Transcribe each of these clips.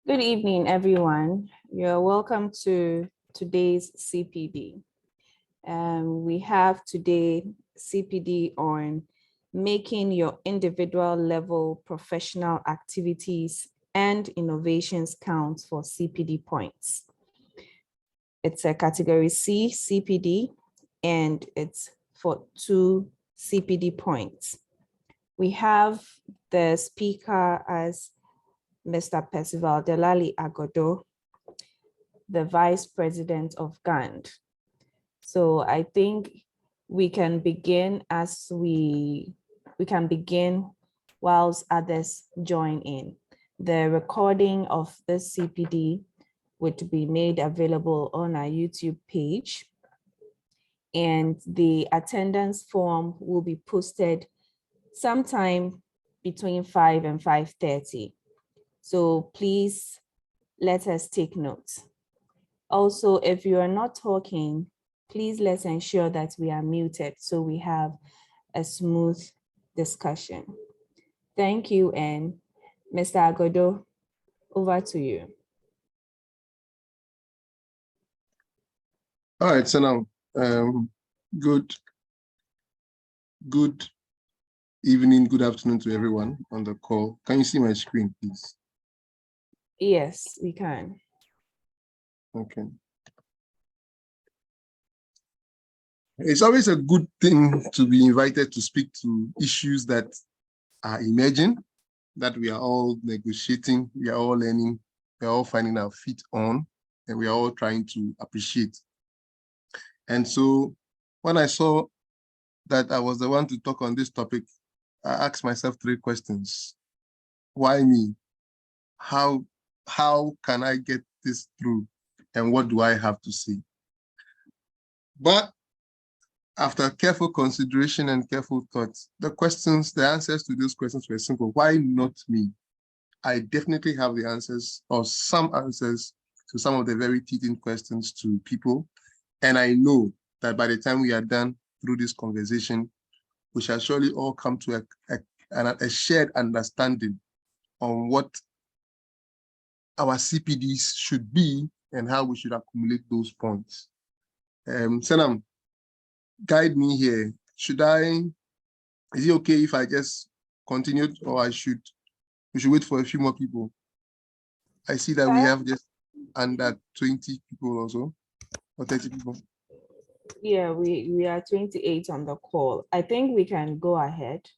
Good evening, everyone. You're welcome to today's CPD. We have today CPD on making your individual level professional activities and innovations count for CPD points. It's a category C CPD, and it's for 2 CPD points. We have the speaker as Mr. Percival Delali Agodo, the Vice President of Gand. So I think we can begin whilst others join in. The recording of this CPD would be made available on our YouTube page, and the attendance form will be posted sometime between 5 and 5:30. So please let us take notes. Also, if you are not talking, please let's ensure that we are muted so we have a smooth discussion. Thank you, and Mr. Agodo, over to you. All right, so now, good evening, good afternoon to everyone on the call. Can you see my screen, please? Yes, we can. Okay. It's always a good thing to be invited to speak to issues that are emerging, that we are all negotiating, we are all learning, we are all finding our feet on, and we are all trying to appreciate. And so when I saw that I was the one to talk on this topic, I asked myself 3 questions. Why me? How can I get this through? And what do I have to say? But after careful consideration and careful thought, the answers to those questions were simple. Why not me? I definitely have the answers, or some answers, to some of the very teething questions to people. And I know that by the time we are done through this conversation, we shall surely all come to a shared understanding on what our CPDs should be and how we should accumulate those points. Senam, guide me here. Is it okay if I just continue, or we should wait for a few more people? I see that we have just under 20 people also, or 30 people. Yeah, we are 28 on the call. I think we can go ahead.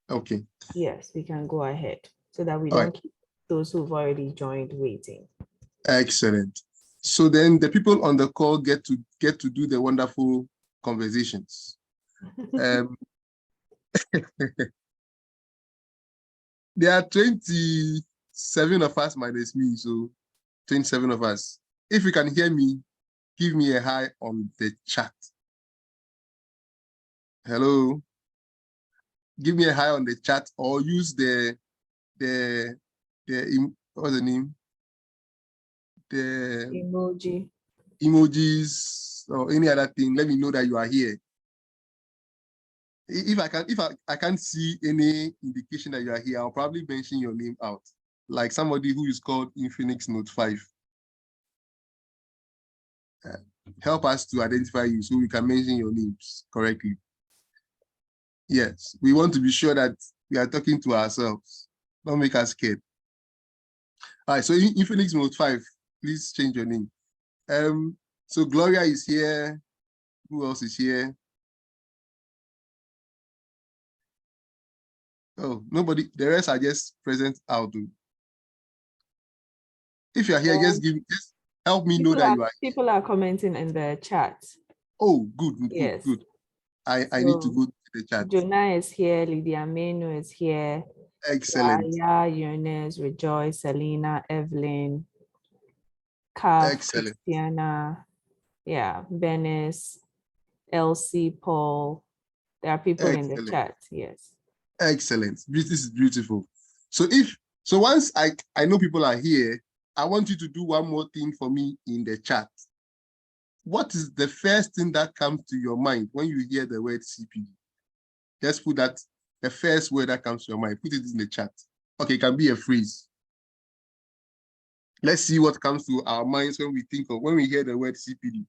Okay. Yes, we can go ahead so that we don't keep those who've already joined waiting. Excellent. So then the people on the call get to do the wonderful conversations. There are 27 of us minus me, so 27 of us. If you can hear me, give me a hi on the chat. Hello. Give me a hi on the chat, or use the what's the name? The emojis or any other thing. Let me know that you are here. If I can't see any indication that you are here, I'll probably mention your name out, like somebody who is called Infinix Note 5. Help us to identify you so we can mention your names correctly. Yes, we want to be sure that we are talking to ourselves. Don't make us scared. All right, so Infinix Note 5, please change your name. So Gloria is here. Who else is here? Oh, nobody. The rest are just present out. If you are here, just help me know that you are here. People are commenting in the chat. Oh, good. I need to go to the chat. Jonah is here. Lydia Menu is here. Excellent. Eunice, Rejoice, Selena, Evelyn, Kath, Christiana, Venice, Elsie, Paul. There are people in the chat. Yes. Excellent. This is beautiful. So once I know people are here, I want you to do one more thing for me in the chat. What is the first thing that comes to your mind when you hear the word CPD? Just put that, the first word that comes to your mind, put it in the chat. Okay, it can be a phrase. Let's see what comes to our minds when we hear the word CPD.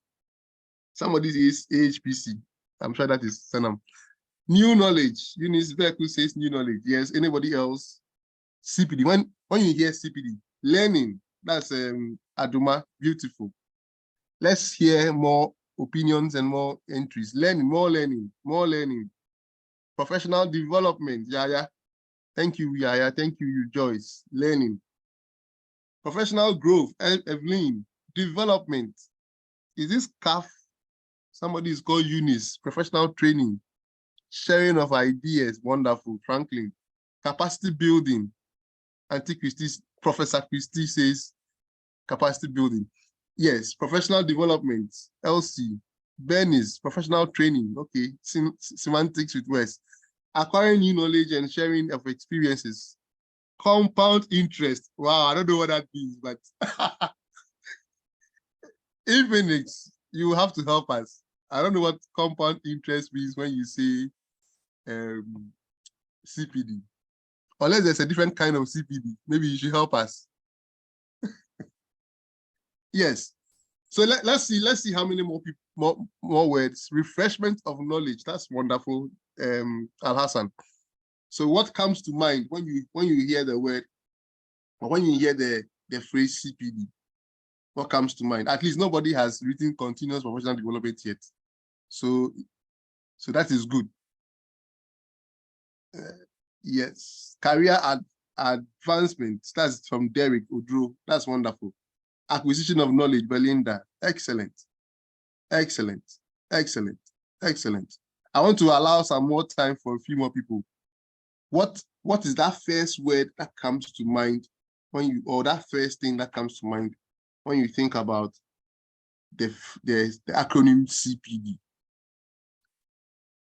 Somebody says AHPC. I'm sure that is Sanam. New knowledge. Eunice Beku says new knowledge. Yes. Anybody else? CPD. When you hear CPD, learning. That's Aduma. Beautiful. Let's hear more opinions and more entries. Learning, more learning, more learning. Professional development. Yaya. Thank you, Yaya. Thank you, Joyce. Learning. Professional growth. Evelyn. Development. Is this CAF? Somebody is called Eunice. Professional training. Sharing of ideas. Wonderful. Franklin. Capacity building. Auntie Christie, Professor Christie says capacity building. Yes, professional development. Elsie. Bernice, professional training. Okay, semantics with words. Acquiring new knowledge and sharing of experiences. Compound interest. Wow, I don't know what that means, but Infinix, you have to help us. I don't know what compound interest means when you say CPD. Unless there's a different kind of CPD, maybe you should help us. Yes. So let's see how many more words. Refreshment of knowledge. That's wonderful, Al Hassan. So what comes to mind when you hear the word, or when you hear the phrase CPD? What comes to mind? At least nobody has written continuous professional development yet. So that is good. Yes. Career advancement. That's from Derek Odro. That's wonderful. Acquisition of knowledge, Belinda. Excellent. Excellent. Excellent. Excellent. I want to allow some more time for a few more people. What is that first word that comes to mind or that first thing that comes to mind when you think about the acronym CPD?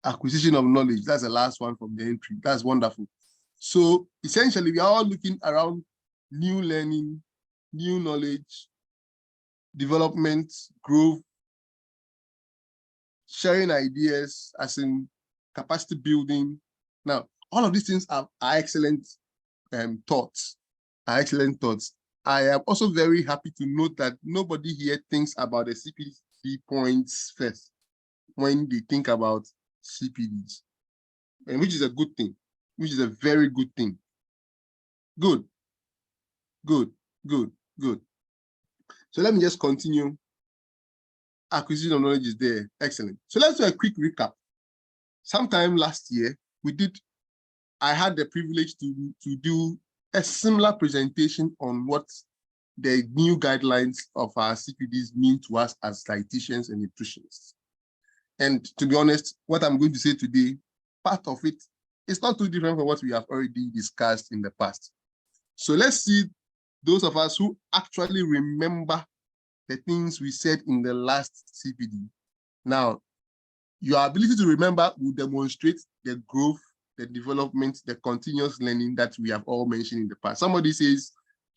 Acquisition of knowledge. That's the last one from the entry. That's wonderful. So essentially, we are all looking around new learning, new knowledge, development, growth, sharing ideas, as in capacity building. Now, all of these things are excellent thoughts. Are excellent thoughts. I am also very happy to note that nobody here thinks about the CPD points first when they think about CPDs, and which is a good thing, which is a very good thing. Good, good, good, good. So let me just continue. Acquisition of knowledge is there. Excellent. So let's do a quick recap. Sometime last year, I had the privilege to do a similar presentation on what the new guidelines of our CPDs mean to us as dietitians and nutritionists. And to be honest, what I'm going to say today, part of it is not too different from what we have already discussed in the past. So let's see those of us who actually remember the things we said in the last CPD. Now, your ability to remember will demonstrate the growth, the development, the continuous learning that we have all mentioned in the past. Somebody says,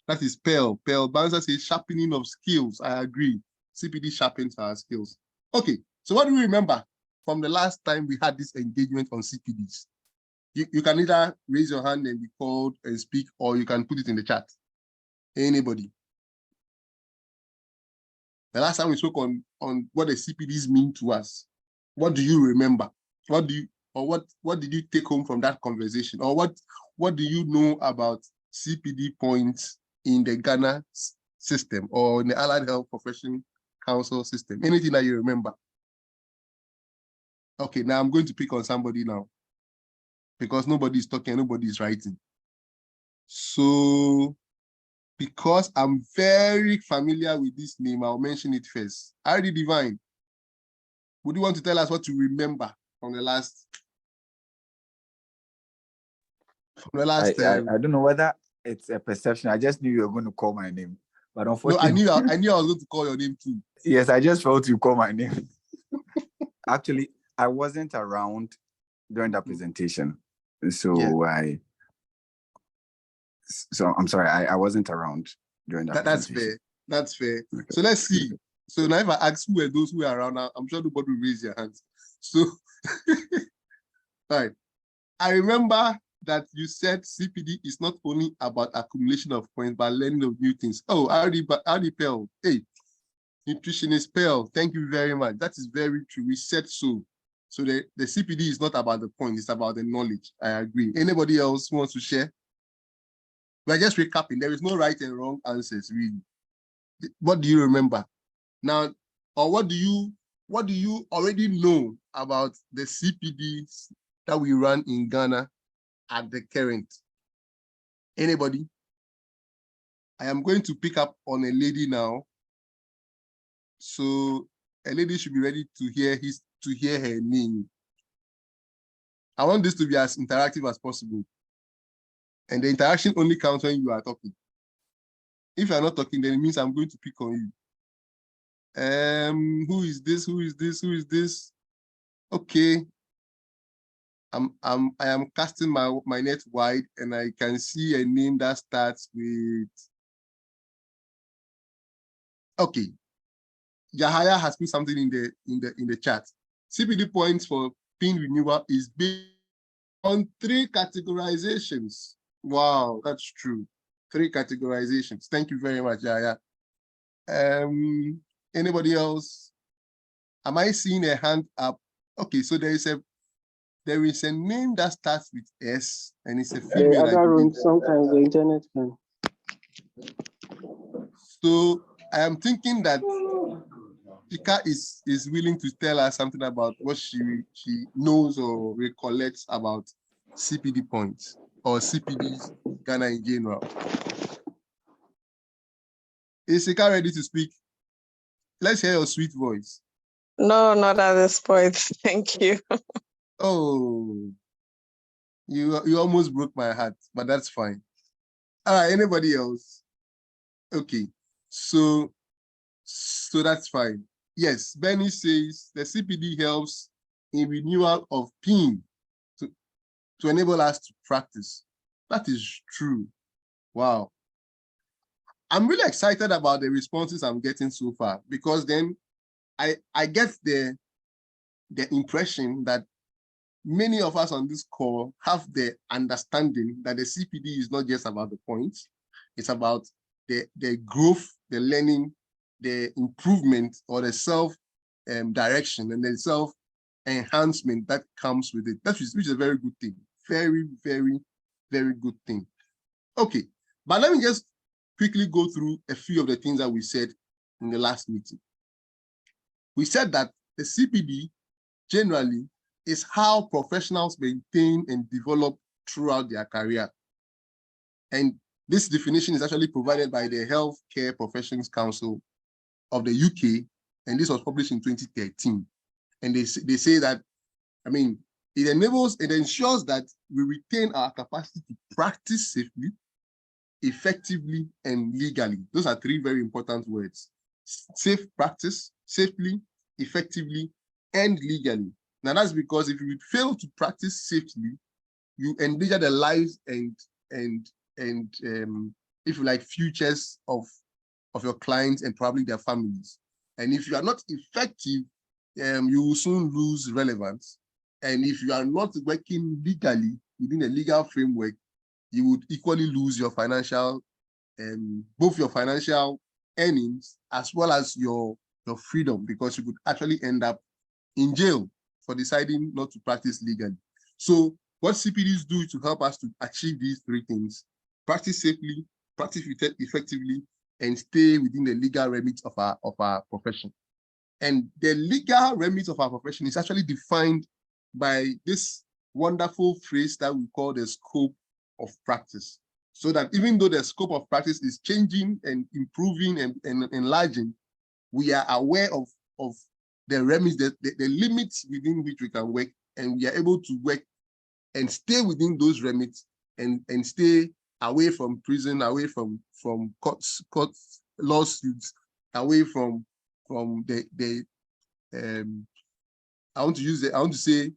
that is Pearl. Pearl Banza says sharpening of skills. I agree. CPD sharpens our skills. Okay, so what do we remember from the last time we had this engagement on CPDs? You can either raise your hand and be called and speak, or you can put it in the chat. Anybody? The last time we spoke on what the CPDs mean to us, what do you remember? What did you take home from that conversation? Or what do you know about CPD points in the Ghana system or in the Allied Health Profession Council system? Anything that you remember? Okay, now I'm going to pick on somebody now because nobody is talking, nobody is writing. So, because I'm very familiar with this name, I'll mention it first. RD Divine, would you want to tell us what you remember from the last? I don't know whether it's a perception. I just knew you were going to call my name, but unfortunately, no, I knew I was going to call your name too. Yes, I just felt you call my name. Actually, I wasn't around during that presentation, so yeah. So I'm sorry, I wasn't around during that presentation. That's fair. Okay. So let's see. So now if I ask who are those who are around, I'm sure nobody will raise their hands. So, all right. I remember that you said CPD is not only about accumulation of points, but learning of new things. Oh, Ari Pearl, hey, nutritionist Pearl, thank you very much. That is very true. We said so. So the CPD is not about the point, it's about the knowledge. I agree. Anybody else wants to share? We're just recapping. There is no right and wrong answers, really. What do you remember? Now, or what do you already know about the CPDs that we run in Ghana at the current? Anybody? I am going to pick up on a lady now. So a lady should be ready to hear her name. I want this to be as interactive as possible. And the interaction only counts when you are talking. If you're not talking, then it means I'm going to pick on you. Who is this? Who is this? Who is this? Okay. I am casting my net wide and I can see a name that starts with. Okay. Yahaya has put something in the chat. CPD points for PIN renewal is based on 3 categorizations. Wow, that's true. 3 categorizations. Thank you very much, Yahaya. Anybody else? Am I seeing a hand up? Okay, so there is a name that starts with S and it's a female. The other room, sometimes the internet can. So I am thinking that Chika is willing to tell us something about what she knows or recollects about CPD points or CPDs Ghana in general. Is Chika ready to speak? Let's hear your sweet voice. No, not at this point. Thank you. Oh, you almost broke my heart, but that's fine. All right, anybody else? Okay, so that's fine. Yes, Benny says the CPD helps in renewal of PIN to enable us to practice. That is true. Wow. I'm really excited about the responses I'm getting so far because then I get the impression that many of us on this call have the understanding that the CPD is not just about the points, it's about the growth, the learning, the improvement, or the self-direction and the self-enhancement that comes with it. Which is a very good thing. Very, very, very good thing. Okay, but let me just quickly go through a few of the things that we said in the last meeting. We said that the CPD generally is how professionals maintain and develop throughout their career. And this definition is actually provided by the Healthcare Professions Council of the UK, and this was published in 2013. And they say that, I mean, it ensures that we retain our capacity to practice safely, effectively, and legally. Those are 3 very important words. Safe practice, safely, effectively, and legally. Now that's because if you fail to practice safely, you endanger the lives and if you like futures of your clients and probably their families. And if you are not effective, you will soon lose relevance. And if you are not working legally within a legal framework, you would equally lose your financial, both your financial earnings as well as your freedom, because you could actually end up in jail for deciding not to practice legally. So what CPDs do to help us to achieve these 3 things: practice safely, practice effectively, and stay within the legal remit of our profession. And the legal remit of our profession is actually defined by this wonderful phrase that we call the scope of practice. So that even though the scope of practice is changing and improving and enlarging, we are aware of the remits, the limits within which we can work, and we are able to work and stay within those remits and stay away from prison, away from courts, lawsuits, away from the I want to say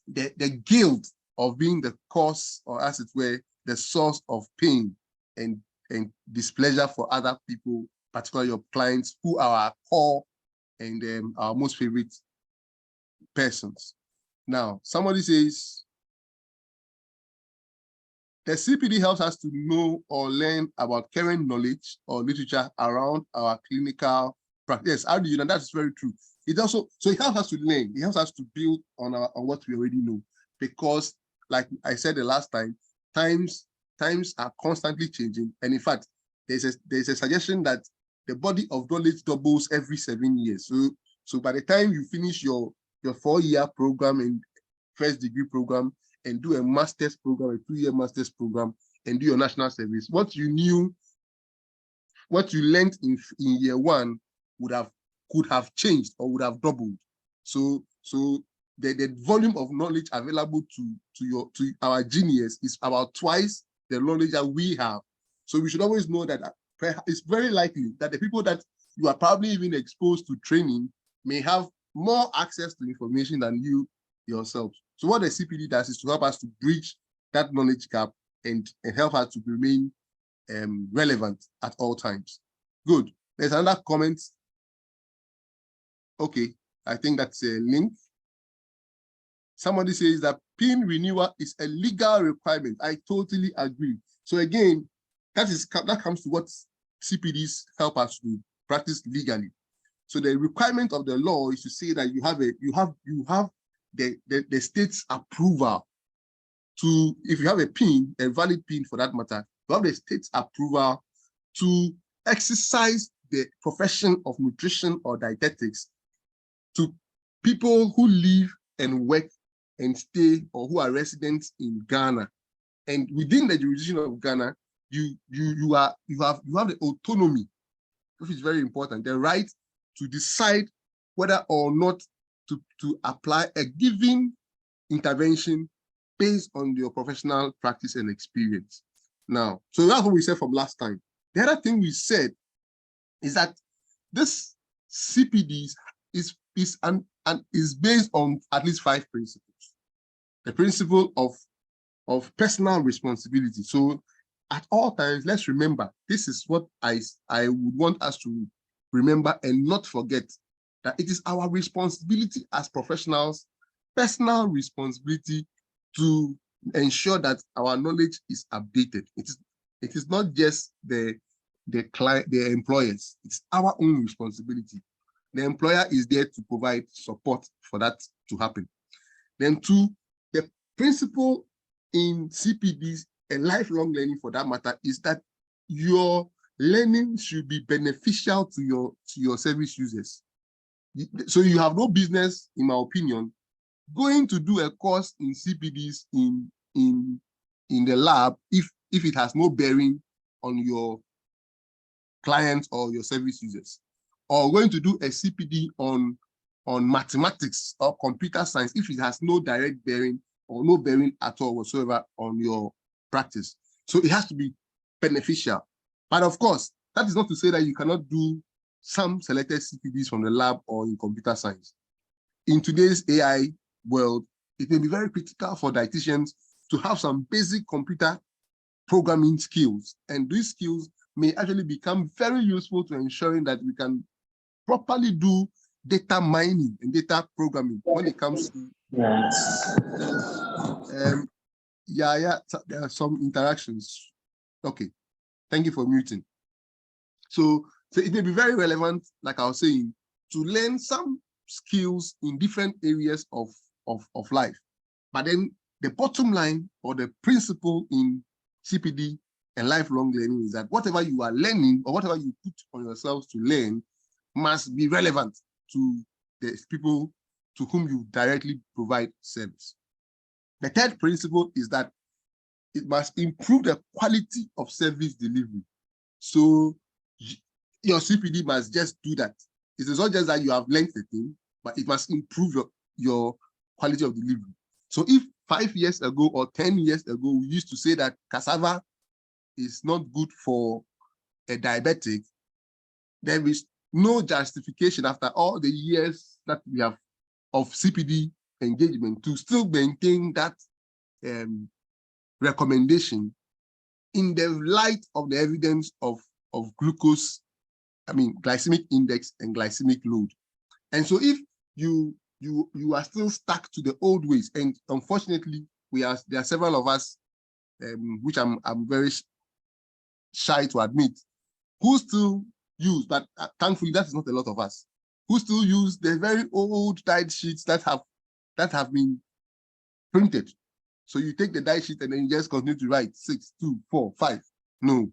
the guilt of being the cause, or as it were, the source of pain and displeasure for other people, particularly your clients, who are our core and our most favorite persons. Now, somebody says, The CPD helps us to know or learn about current knowledge or literature around our clinical practice. Yes, how do you know? That's very true. It also, so it helps us to learn. It helps us to build on what we already know. Because, like I said the last time, times are constantly changing. And in fact, there's a suggestion that the body of knowledge doubles every 7 years. So by the time you finish your 4-year program and first degree program and do a master's program, a 2-year master's program, and do your national service, what you learned in year 1 could have changed or would have doubled. So the volume of knowledge available to our juniors is about twice the knowledge that we have. So we should always know that it's very likely that the people that you are probably even exposed to training may have more access to information than you yourself. So what the CPD does is to help us to bridge that knowledge gap and help us to remain relevant at all times. Good. There's another comment. Okay, I think that's a link. Somebody says that PIN renewal is a legal requirement. I totally agree. So again, that comes to what CPDs help us to practice legally. So the requirement of the law is to say that you have the state's approval to, if you have a PIN, a valid PIN for that matter, you have the state's approval to exercise the profession of nutrition or dietetics to people who live and work and stay or who are residents in Ghana. And within the jurisdiction of Ghana, you have the autonomy, which is very important, the right to decide whether or not to apply a given intervention based on your professional practice and experience. Now, so that's what we said from last time. The other thing we said is that this CPD is based on at least 5 principles. The principle of personal responsibility. So at all times, let's remember, this is what I would want us to remember and not forget, that it is our responsibility as professionals, personal responsibility, to ensure that our knowledge is updated. It is not just the employers, it's our own responsibility. The employer is there to provide support for that to happen. Then 2, the principle in CPDs and lifelong learning for that matter is that your learning should be beneficial to your service users. So you have no business, in my opinion, going to do a course in CPDs in the lab if it has no bearing on your clients or your service users, or going to do a CPD on mathematics or computer science if it has no direct bearing or no bearing at all whatsoever on your practice. So it has to be beneficial. But of course, that is not to say that you cannot do some selected CPDs from the lab or in computer science. In today's AI world, it may be very critical for dietitians to have some basic computer programming skills. And these skills may actually become very useful to ensuring that we can properly do data mining and data programming when it comes to there are some interactions. Okay, thank you for muting. So it may be very relevant, like I was saying, to learn some skills in different areas of life. But then the bottom line or the principle in CPD and lifelong learning is that whatever you are learning or whatever you put on yourselves to learn must be relevant to the people to whom you directly provide service. The third principle is that it must improve the quality of service delivery. So your CPD must just do that. It is not just that you have learned the thing, but it must improve your quality of delivery. So if 5 years ago or 10 years ago, we used to say that cassava is not good for a diabetic, there is no justification after all the years that we have of CPD engagement to still maintain that recommendation in the light of the evidence of glucose, glycemic index and glycemic load. And so if you are still stuck to the old ways, and unfortunately there are several of us which I'm very shy to admit, who still use, but thankfully that is not a lot of us, who still use the very old diet sheets that have been printed. So you take the diet sheet and then you just continue to write 6, 2, 4, 5. No,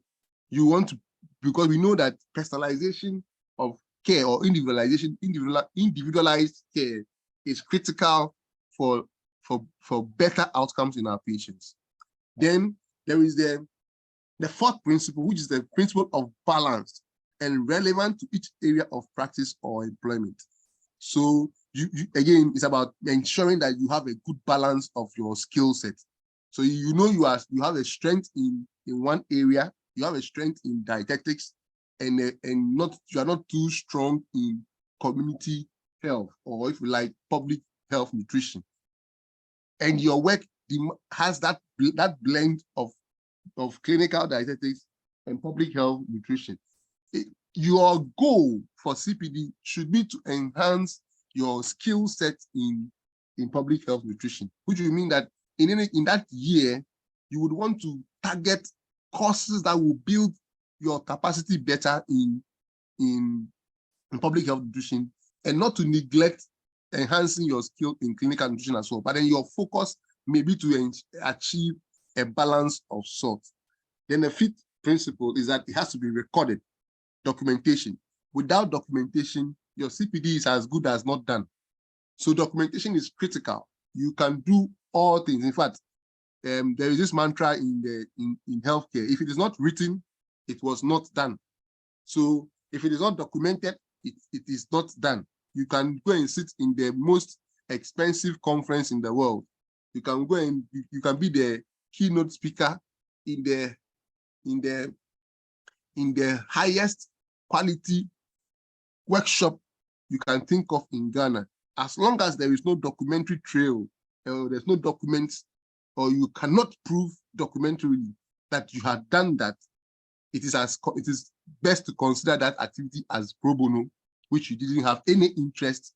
you want to, because we know that personalization of care or individualized care is critical for better outcomes in our patients. Then there is the fourth principle, which is the principle of balance and relevant to each area of practice or employment. So you again, it's about ensuring that you have a good balance of your skill set. So you know you have a strength in one area, you have a strength in dietetics, and you are not too strong in community health, or if you like, public health nutrition. And your work has that blend of clinical dietetics and public health nutrition. Your goal for CPD should be to enhance your skill set in public health nutrition, which will mean that in that year, you would want to target courses that will build your capacity better in public health nutrition, and not to neglect enhancing your skill in clinical nutrition as well. But then your focus may be to achieve a balance of sorts. Then the fifth principle is that it has to be recorded, documentation. Without documentation, your CPD is as good as not done. So documentation is critical. You can do all things. In fact, there is this mantra in healthcare: if it is not written, it was not done. So if it is not documented, it is not done. You can go and sit in the most expensive conference in the world. You can go and you can be the keynote speaker in the highest quality workshop you can think of in Ghana. As long as there is no documentary trail, or there's no documents, or you cannot prove documentarily that you had done that, it is best to consider that activity as pro bono, which you didn't have any interest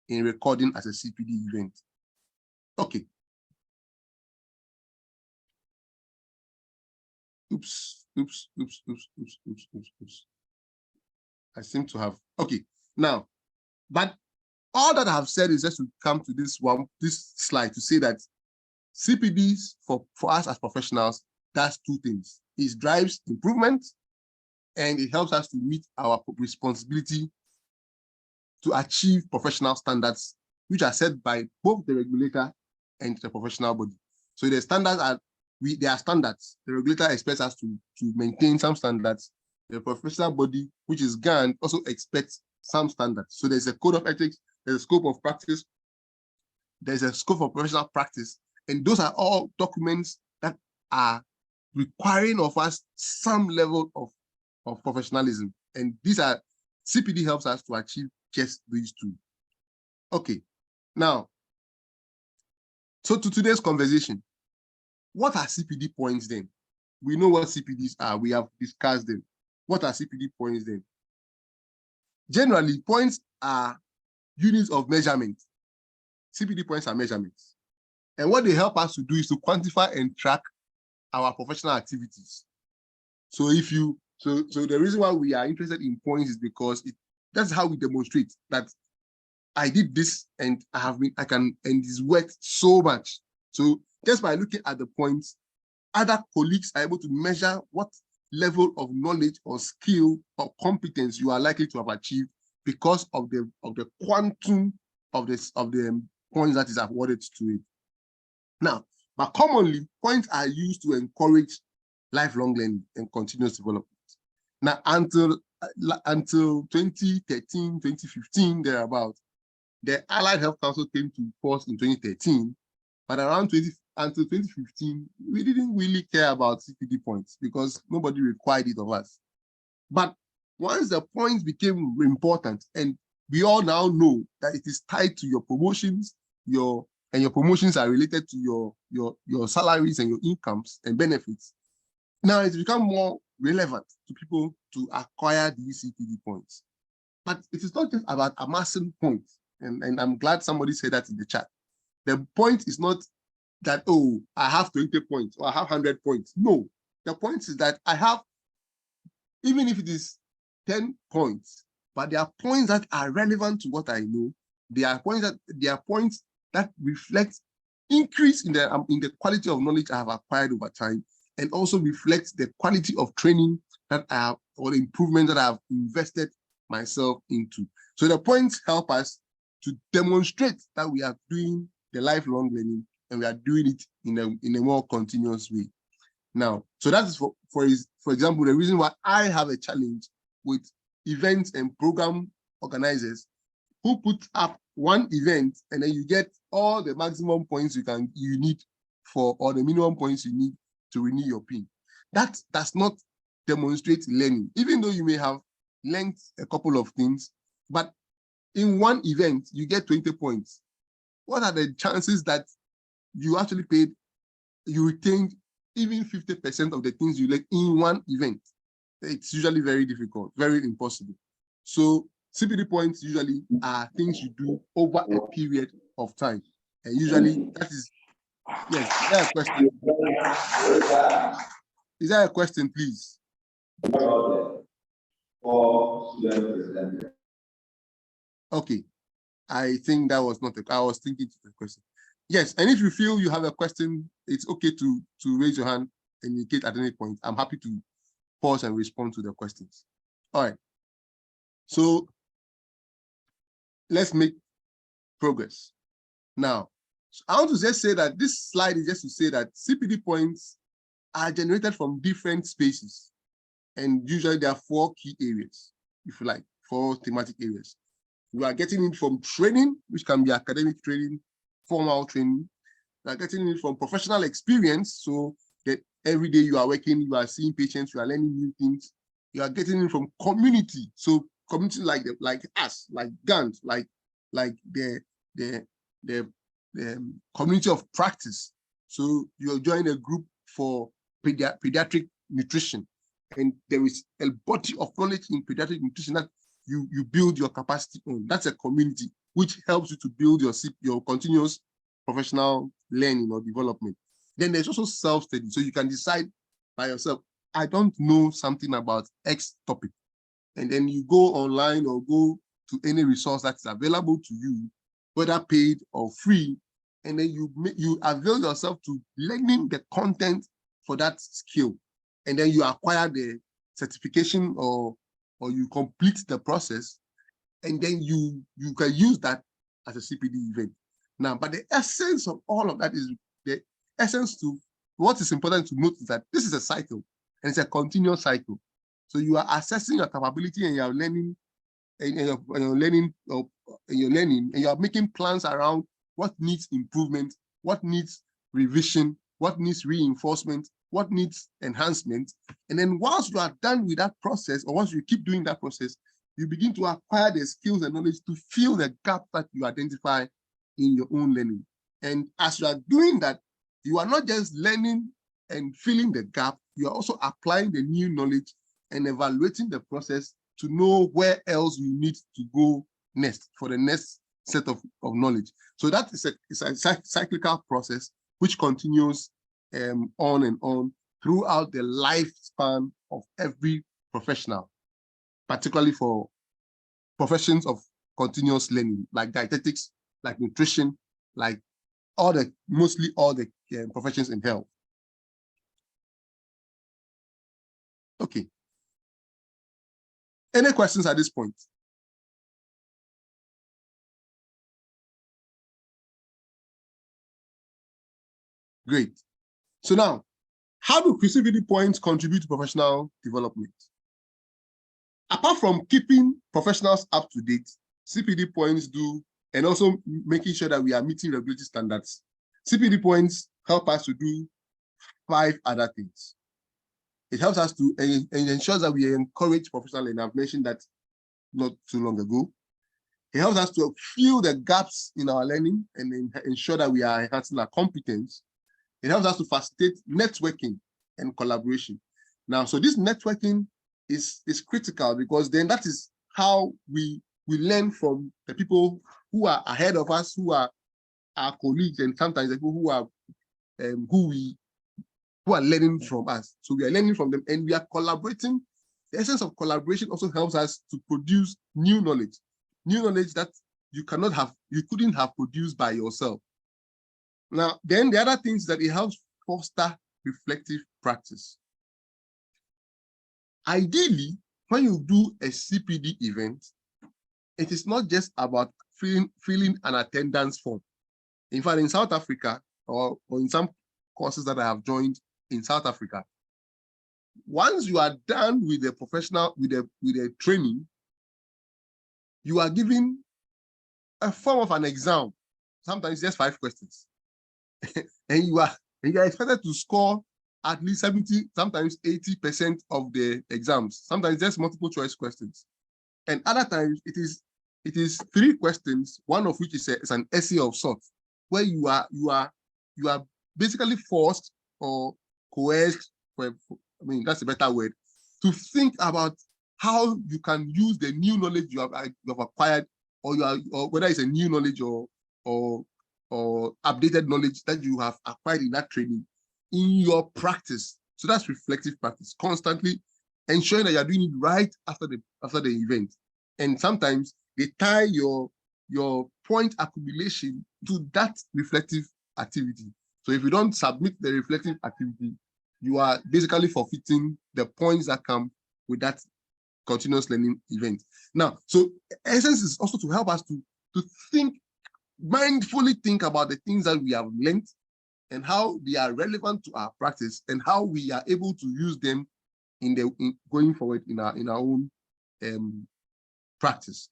in recording as a CPD event. Okay. Oops. I seem to have, okay. Now, but all that I have said is just to come to this slide to say that CPDs for us as professionals does two things. It drives improvement, and it helps us to meet our responsibility to achieve professional standards, which are set by both the regulator and the professional body. So the standards are, there are standards. The regulator expects us to maintain some standards. The professional body, which is Gand, also expects some standards. So there's a code of ethics, there's a scope of practice, there's a scope of professional practice, and those are all documents that are requiring of us some level of professionalism. And these are, CPD helps us to achieve just these two. Okay, now, so to today's conversation, what are CPD points then? We know what CPDs are, we have discussed them. What are CPD points then? Generally, points are units of measurement. CPD points are measurements. And what they help us to do is to quantify and track our professional activities. So so the reason why we are interested in points is because that's how we demonstrate that I did this and and it's worked so much. So just by looking at the points, other colleagues are able to measure what level of knowledge or skill or competence you are likely to have achieved because of the quantum of the points that is awarded to it. Now, but commonly, points are used to encourage lifelong learning and continuous development. Now, until 2013, 2015, thereabout, the Allied Health Council came to force in 2013, but until 2015, we didn't really care about CPD points because nobody required it of us. But once the points became important, and we all now know that it is tied to your promotions, your promotions are related to your salaries and your incomes and benefits, now it's become more relevant to people to acquire these CPD points. But it is not just about amassing points, and I'm glad somebody said that in the chat. The point is not that, oh, I have 20 points or I have 100 points. No, the point is that I have, even if it is 10 points, but there are points that are relevant to what I know. There are points that reflect increase in the quality of knowledge I have acquired over time, and also reflect the quality of training that I have, or the improvement that I have invested myself into. So the points help us to demonstrate that we are doing the lifelong learning, and we are doing it in a more continuous way. Now, so that is for example, the reason why I have a challenge with events and program organizers who put up one event and then you get all the maximum points you need for, or the minimum points you need to renew your PIN. That does not demonstrate learning, even though you may have learned a couple of things, but in one event you get 20 points. What are the chances that you actually you retained even 50% of the things you learned in one event? It's usually very difficult, very impossible. So CPD points usually are things you do over a period of time. And usually that is, yes, is there a question? Is there a question, please? Okay, I think that was not I was thinking to the question. Yes, and if you feel you have a question, it's okay to raise your hand and indicate at any point. I'm happy to pause and respond to the questions. All right. So let's make progress. Now, I want to just say that this slide is just to say that CPD points are generated from different spaces. And usually there are 4 key areas, if you like, 4 thematic areas. We are getting it from training, which can be academic training, formal training. We are getting it from professional experience, so that every day you are working, you are seeing patients, you are learning new things. You are getting it from community, so community like us, like Gand, like the community of practice. So you're joining a group for pediatric nutrition, and there is a body of knowledge in pediatric nutrition that you build your capacity on. That's a community which helps you to build your continuous professional learning or development. Then there's also self-study, so you can decide by yourself, I don't know something about X topic, and then you go online or go to any resource that's available to you, whether paid or free, and then you avail yourself to learning the content for that skill, and then you acquire the certification or you complete the process, and then you can use that as a CPD event. Now, but the essence of all of that is the essence to what is important to note is that this is a cycle, and it's a continuous cycle. So you are assessing your capability and you're learning, and you are making plans around what needs improvement, what needs revision, what needs reinforcement, what needs enhancement. And then once you are done with that process, or once you keep doing that process, you begin to acquire the skills and knowledge to fill the gap that you identify in your own learning. And as you are doing that, you are not just learning and filling the gap, you are also applying the new knowledge and evaluating the process to know where else you need to go next for the next set of knowledge. So that is a cyclical process which continues on and on throughout the lifespan of every professional, particularly for professions of continuous learning, like dietetics, like nutrition, like mostly all the professions in health. Okay. Any questions at this point? Great. So now, how do CPD points contribute to professional development? Apart from keeping professionals up to date, CPD points do, and also making sure that we are meeting regulatory standards, CPD points help us to do 5 other things. It helps us to and ensures that we encourage professional learning. I've mentioned that not too long ago. It helps us to fill the gaps in our learning and ensure that we are enhancing our competence. It helps us to facilitate networking and collaboration. Now, so this networking is critical, because then that is how we learn from the people who are ahead of us, who are our colleagues, and sometimes the people who are who are learning from us. So we are learning from them and we are collaborating. The essence of collaboration also helps us to produce new knowledge that you couldn't have produced by yourself. Now, then the other things that it helps foster reflective practice. Ideally, when you do a CPD event, it is not just about filling an attendance form. In fact, in South Africa, or in some courses that I have joined in South Africa, once you are done with the professional, with the training, you are given a form of an exam, sometimes just 5 questions. and you are expected to score at least 70, sometimes 80% of the exams, sometimes just multiple choice questions. And other times it is 3 questions, one of which is an essay of sorts, where you are basically forced or coerced, that's a better word, to think about how you can use the new knowledge you have acquired, or whether it's a new knowledge or updated knowledge that you have acquired in that training in your practice. So that's reflective practice, constantly ensuring that you're doing it right after the event. And sometimes they tie your point accumulation to that reflective activity. So if you don't submit the reflective activity, you are basically forfeiting the points that come with that continuous learning event. Now, so essence is also to help us to think, mindfully think about the things that we have learned and how they are relevant to our practice and how we are able to use them in going forward in our own practice.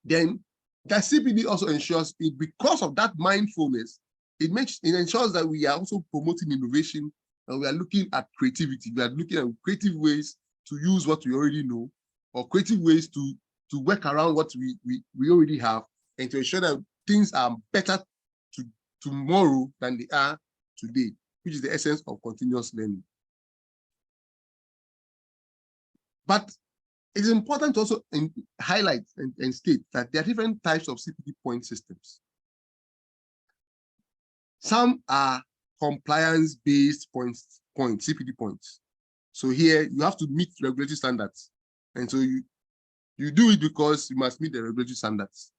Then that CPD also ensures it, because of that mindfulness, it ensures that we are also promoting innovation, and we are looking at creativity. We are looking at creative ways to use what we already know, or creative ways to work around what we already have, and to ensure that things are better tomorrow than they are today, which is the essence of continuous learning. But it is important to also highlight and state that there are different types of CPD point systems. Some are compliance-based points, CPD points. So here you have to meet regulatory standards. And so you do it because you must meet the regulatory standards.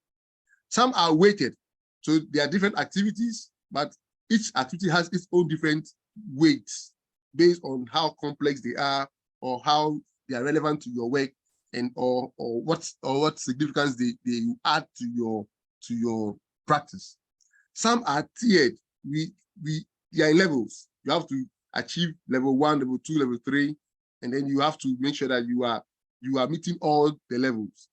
Some are weighted. So there are different activities, but each activity has its own different weights based on how complex they are, or how they are relevant to your work, and or what significance they add to your practice. Some are tiered. We are in levels. You have to achieve level 1, level 2, level 3, and then you have to make sure that you are meeting all the levels.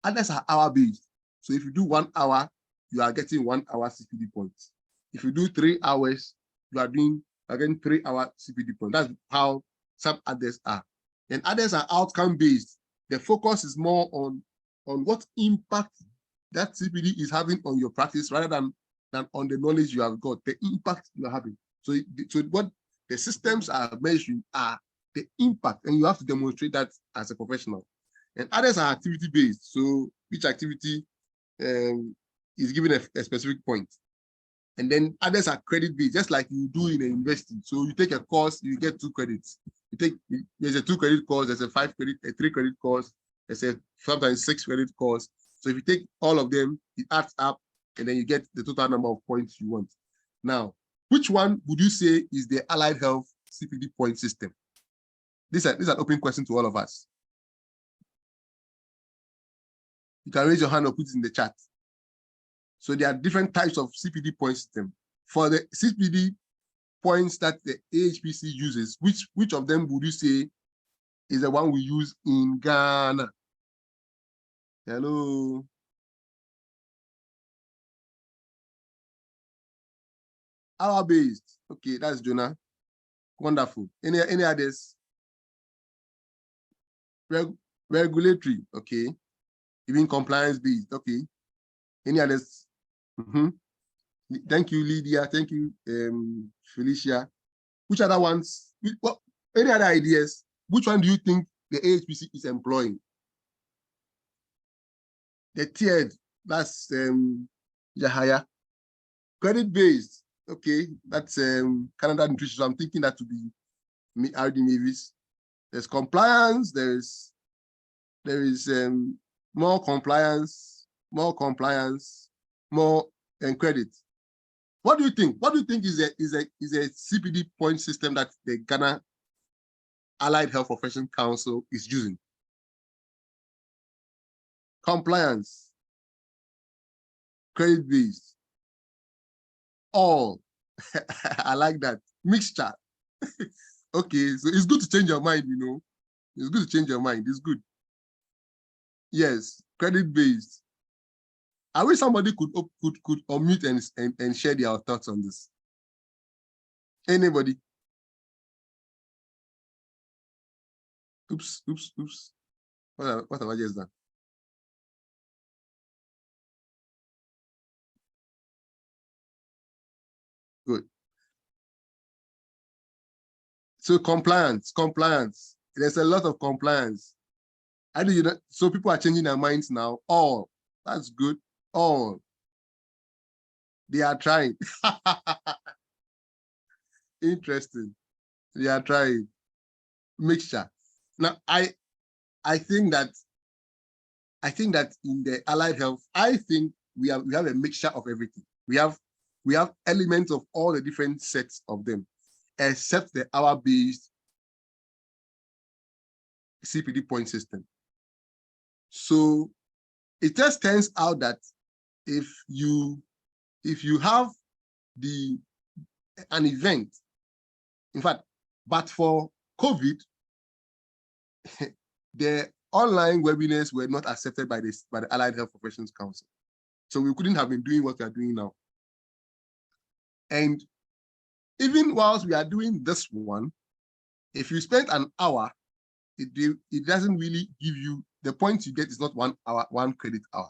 Others are hour-based. So if you do 1 hour, you are getting 1 hour CPD points. If you do 3 hours, you are getting 3 hour CPD points. That's how some others are. And others are outcome-based. The focus is more on what impact that CPD is having on your practice, rather than on the knowledge you have got, the impact you are having. So what the systems are measuring are the impact, and you have to demonstrate that as a professional. And others are activity-based. So each activity is given a specific point. And then others are credit-based, just like you do in a university. So you take a course, you get 2 credits. There's a 2-credit course, there's a 5-credit, a 3-credit course, there's a sometimes 6-credit course. So if you take all of them, it adds up, and then you get the total number of points you want. Now, which one would you say is the allied health CPD point system? This is an open question to all of us. You can raise your hand or put it in the chat. So there are different types of CPD point system. For the CPD points that the AHPC uses, which of them would you say is the one we use in Ghana? Hello. Hour-based. Okay, that's Jonah. Wonderful. Any others? Regulatory. Okay. Even compliance-based. Okay. Any others? Thank you, Lydia. Thank you, Felicia. Which other ones? Any other ideas? Which one do you think the AHPC is employing? The tiered, that's Jahaya. Credit-based. Okay, that's Canada Nutrition. So I'm thinking that to be RD Mavis. There's compliance, there is more compliance, more and credit. What do you think? What do you think is a CPD point system that the Ghana Allied Health Profession Council is using? Compliance, credit-based, all. I like that. Mixture. Okay, so it's good to change your mind, you know. It's good to change your mind. It's good. Yes, credit-based. I wish somebody could unmute and share their thoughts on this. Anybody? Oops. What have I just done? Good. So compliance. There's a lot of compliance. How do you know? So people are changing their minds now. All. That's good. All. They are trying. Interesting. They are trying. Mixture. Now, I think that in the allied health, I think we have a mixture of everything. We have elements of all the different sets of them, except the hour-based CPD point system. So it just turns out that if you have an event, in fact, but for COVID, the online webinars were not accepted by the Allied Health Professions Council. So we couldn't have been doing what we are doing now. And even whilst we are doing this one, if you spend an hour, it doesn't really give you, the points you get is not 1 hour, 1 credit hour.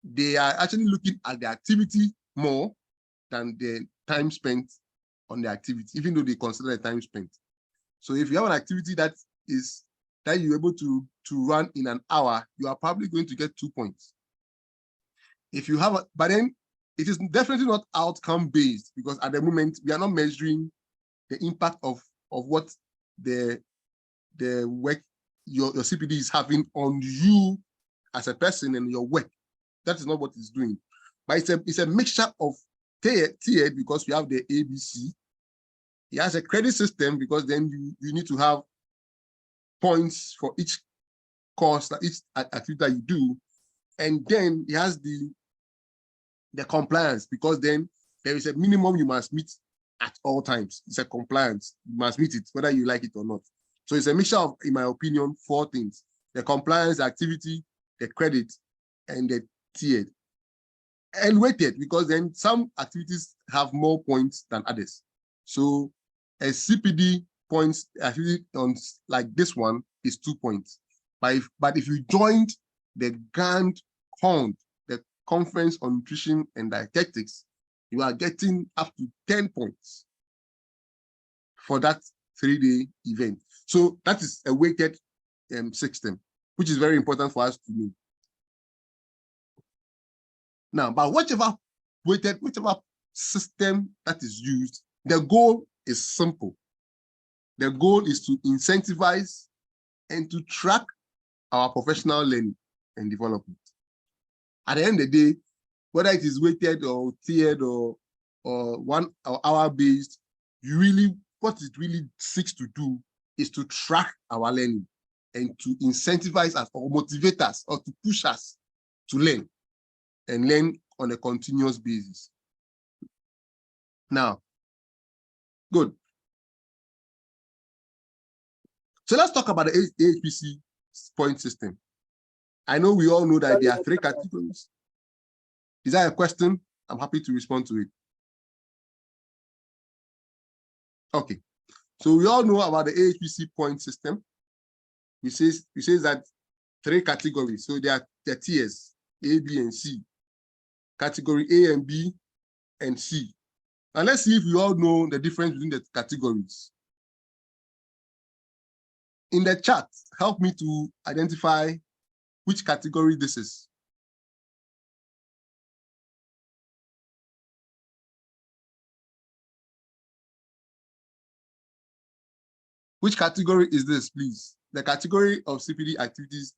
They are actually looking at the activity more than the time spent on the activity, even though they consider the time spent. So if you have an activity that you're able to run in an hour, you are probably going to get 2 points. If you have, but then it is definitely not outcome based, because at the moment we are not measuring the impact of what the work your CPD is having on you as a person and your work. That is not what it's doing. But it's a mixture of tiered, because we have the ABC. It has a credit system, because then you need to have points for each course, each activity that you do. And then it has the compliance, because then there is a minimum you must meet at all times. It's a compliance. You must meet it, whether you like it or not. So it's a mixture of, in my opinion, 4 things: the compliance, the activity, the credit, and the tiered. And weighted, because then some activities have more points than others. So a CPD points activity on like this one is 2 points. But if you joined the Gand Cpd, the Conference on Nutrition and Dietetics, you are getting up to 10 points for that 3-day event. So that is a weighted system, which is very important for us to know. Now, but whichever system that is used, the goal is simple. The goal is to incentivize and to track our professional learning and development. At the end of the day, whether it is weighted or tiered or 1 hour based, what it really seeks to do is to track our learning and to incentivize us or motivate us or to push us to learn and learn on a continuous basis. Now, good. So let's talk about the AHPC point system. I know we all know that there are 3 categories. Is that a question? I'm happy to respond to it. Okay. So we all know about the AHPC point system. We say that 3 categories. So there are the tiers, A, B, and C. Category A and B and C. And let's see if we all know the difference between the categories. In the chat, help me to identify which category this is. Which category is this, please? The category of CPD activities.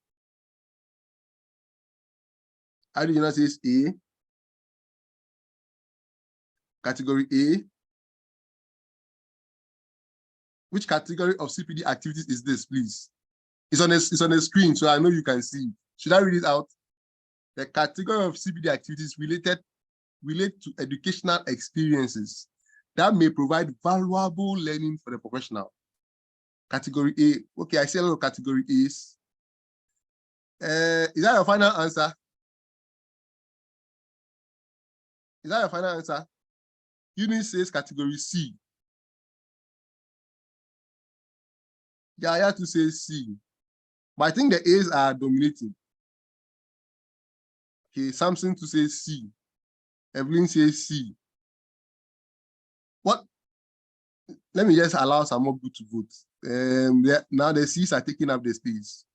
How do you not say it's A? Category A. Which category of CPD activities is this, please? It's on a screen, so I know you can see. Should I read it out? The category of CPD activities relate to educational experiences that may provide valuable learning for the professional. Category A. Okay, I see a lot of category A's. Is that your final answer? Is that your final answer? Unit says category C. Yaya to say C. But I think the A's are dominating. Okay, Samson to say C. Evelyn says C. What? Let me just allow some more good to vote. Now the C's are taking up the space.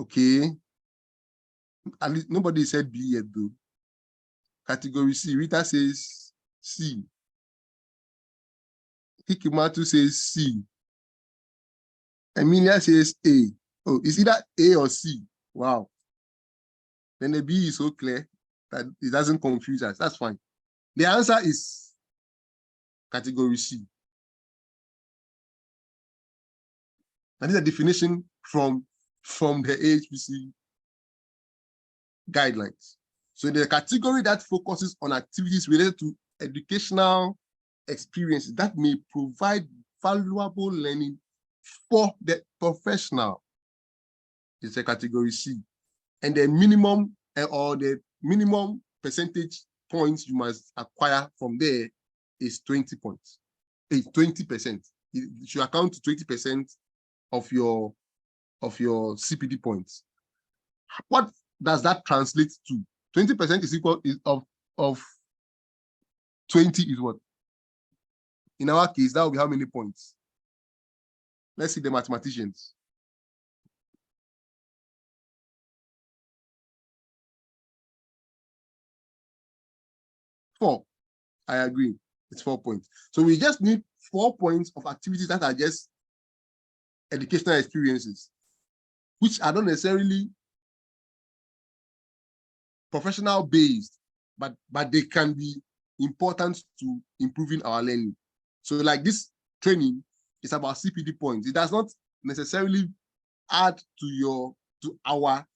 Okay. At least nobody said B yet, though. Category C. Rita says C. Hikimatu says C. Emilia says A. Oh, is either A or C? Wow. Then the B is so clear that it doesn't confuse us. That's fine. The answer is category C. That is a definition from the AHPC guidelines. So the category that focuses on activities related to educational experiences that may provide valuable learning for the professional is a category C. And the minimum or the minimum percentage points you must acquire from there is 20 points. 20%. You should account to 20% of your CPD points. What does that translate to? 20% is equal of 20 is what? In our case, that will be how many points? Let's see the mathematicians. Four. I agree. It's 4 points. So we just need 4 points of activities that are just educational experiences, which are not necessarily professional based, but they can be important to improving our learning. So like this training is about CPD points. It does not necessarily add to our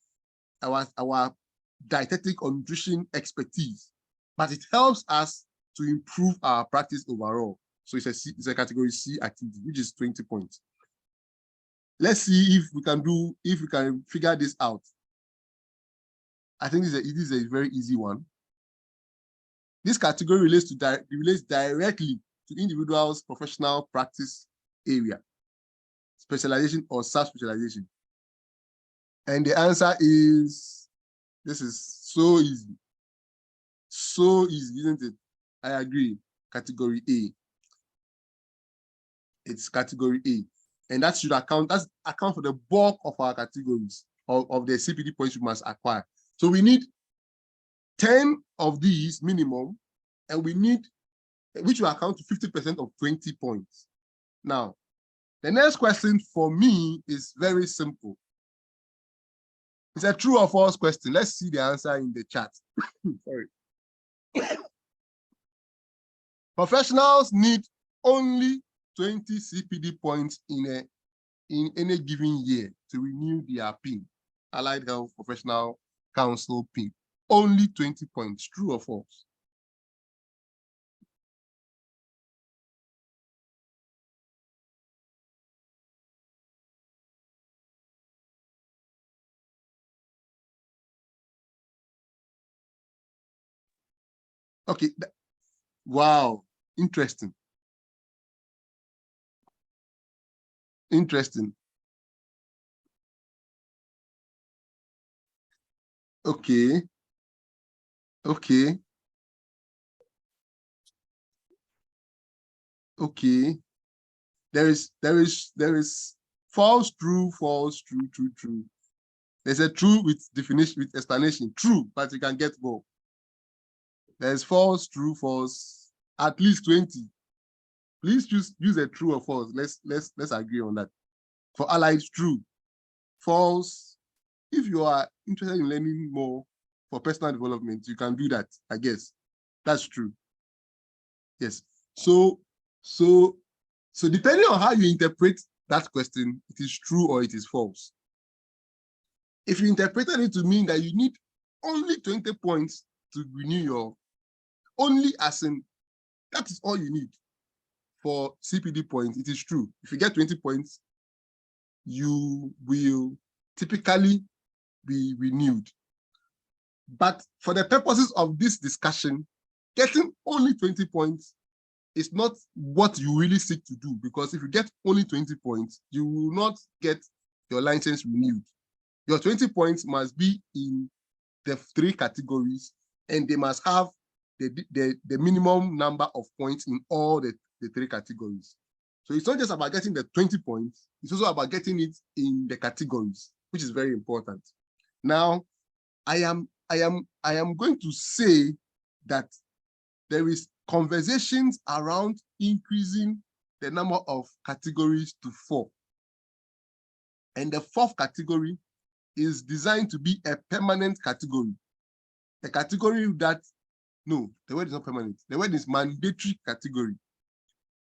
dietetic or nutrition expertise, but it helps us to improve our practice overall. So it's a category C activity, which is 20 points. Let's see if we can figure this out. I think it is a very easy one. This category relates directly to individuals' professional practice area, specialization or sub-specialization. And the answer is, this is so easy. So easy, isn't it? I agree. Category A. It's category A. And that should account for the bulk of our categories of the CPD points we must acquire. So we need 10 of these minimum, and we need, which will account to 50% of 20 points. Now, the next question for me is very simple. It's a true or false question. Let's see the answer in the chat. Sorry. Professionals need only 20 CPD points in any given year to renew their PIN, Allied Health Professional Council PIN. Only 20 points, true or false? Okay, wow, interesting. Interesting. Okay. Okay. Okay. There is false, true, false, true, true, true. There's a true with definition, with explanation. True, but you can get more. There's false, true, false, at least 20. Please use a true or false. Let's agree on that. For allied, true. False. If you are interested in learning more for personal development, you can do that, I guess. That's true. Yes. So depending on how you interpret that question, it is true or it is false. If you interpreted it to mean that you need only 20 points to renew your, only as in, that is all you need for CPD points, it is true. If you get 20 points, you will typically be renewed. But for the purposes of this discussion, getting only 20 points is not what you really seek to do, because if you get only 20 points, you will not get your license renewed. Your 20 points must be in the 3 categories, and they must have the minimum number of points in all the 3 categories. So it's not just about getting the 20 points, it's also about getting it in the categories, which is very important. Now, I am going to say that there is conversations around increasing the number of categories to 4. And the 4th category is designed to be a permanent category. A category that, no, the word is not permanent. The word is mandatory category.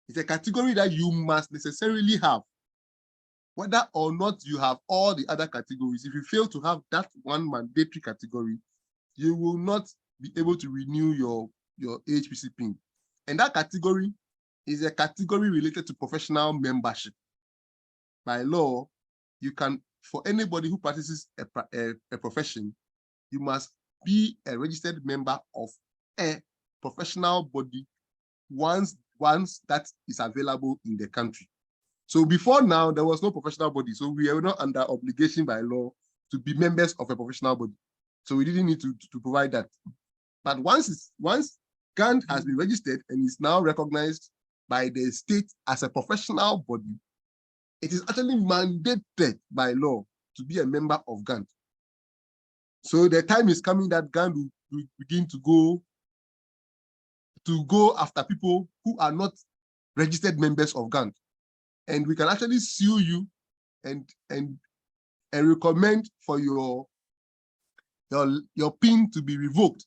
It's a category that you must necessarily have. Whether or not you have all the other categories, if you fail to have that one mandatory category, you will not be able to renew your HPC PIN. And that category is a category related to professional membership. By law, you can, for anybody who practices a profession, you must be a registered member of a professional body once that is available in the country. So before now, there was no professional body. So we are not under obligation by law to be members of a professional body. So we didn't need to provide that. But once Gand has been registered and is now recognized by the state as a professional body, it is actually mandated by law to be a member of Gand. So the time is coming that Gand will begin to go after people who are not registered members of Gand. And we can actually sue you and recommend for your PIN to be revoked,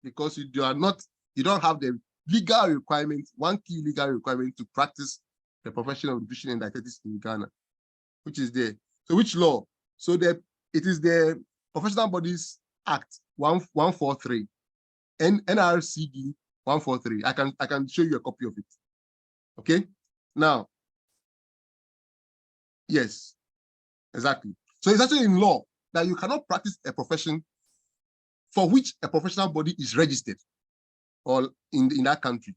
because you don't have the legal requirement, one key legal requirement to practice the profession of nutrition and dietetics in Ghana, which is there. So which law? So it is the Professional Bodies Act 143, NRCD 143. I can show you a copy of it. Okay. Now, yes, exactly. So it's actually in law that you cannot practice a profession for which a professional body is registered or in that country.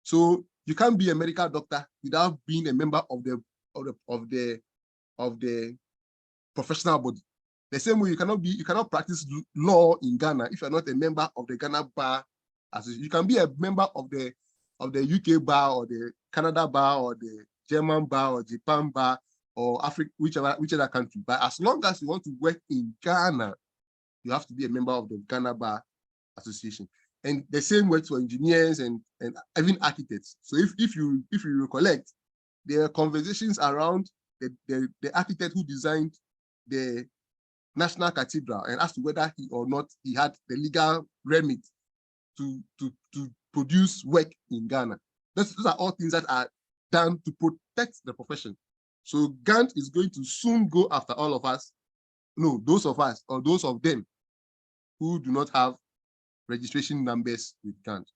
So you can't be a medical doctor without being a member of the professional body. The same way you cannot practice law in Ghana if you're not a member of the Ghana Bar Association. You can be a member of the UK Bar or the Canada Bar or the German Bar or Japan Bar or Africa, whichever country. But as long as you want to work in Ghana, you have to be a member of the Ghana Bar Association. And the same works for engineers and even architects. So if you recollect, there are conversations around the architect who designed the National Cathedral and as to whether he or not he had the legal remit to produce work in Ghana. Those are all things that are done to protect the profession. So Gand is going to soon go after all of us. No, those of us or those of them who do not have registration numbers with Gand.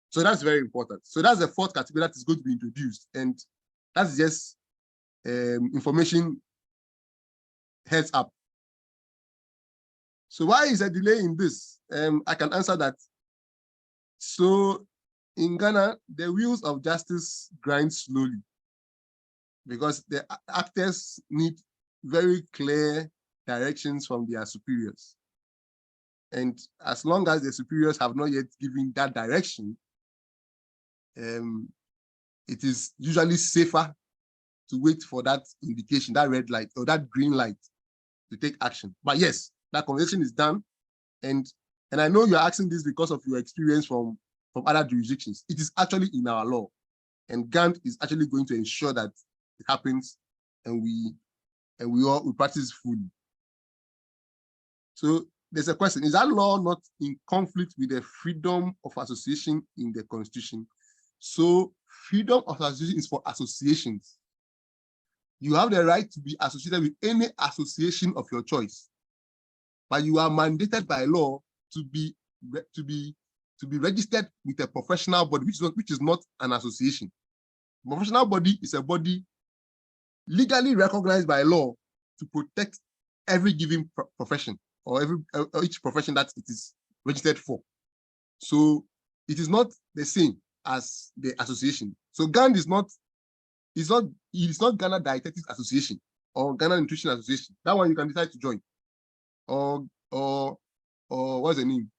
So that's very important. So that's the 4th category that is going to be introduced. And that's just information heads up. So why is a delay in this? I can answer that. So in Ghana, the wheels of justice grind slowly because the actors need very clear directions from their superiors. And as long as the superiors have not yet given that direction, it is usually safer to wait for that indication, that red light or that green light to take action. But yes, that conversation is done. And I know you're asking this because of your experience from other jurisdictions. It is actually in our law. And Gand is actually going to ensure that it happens, and we practice fully. So there's a question: is that law not in conflict with the freedom of association in the Constitution? So freedom of association is for associations. You have the right to be associated with any association of your choice, but you are mandated by law to be registered with a professional body, which is not an association. Professional body is a body legally recognized by law to protect every given profession, or each profession that it is registered for. So it is not the same as the association. So Gand is not Ghana Dietetics Association or Ghana Nutrition Association. That one you can decide to join. Or what's the name?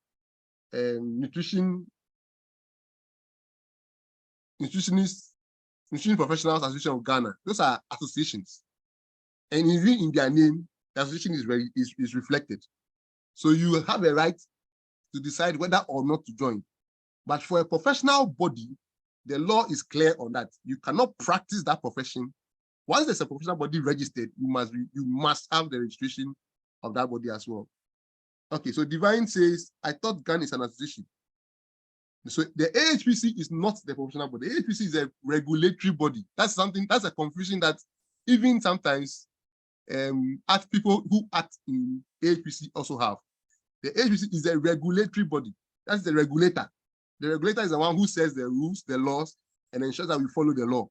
Nutrition Professionals Association of Ghana. Those are associations. And even in their name, the association is reflected. So you have a right to decide whether or not to join. But for a professional body, the law is clear on that. You cannot practice that profession. Once there's a professional body registered, you must have the registration of that body as well. Okay, so Divine says, I thought Gand is an association. So the AHPC is not the professional body. The AHPC is a regulatory body. That's a confusion that even sometimes people who act in AHPC also have. The AHPC is a regulatory body. That's the regulator. The regulator is the one who sets the rules, the laws, and ensures that we follow the law.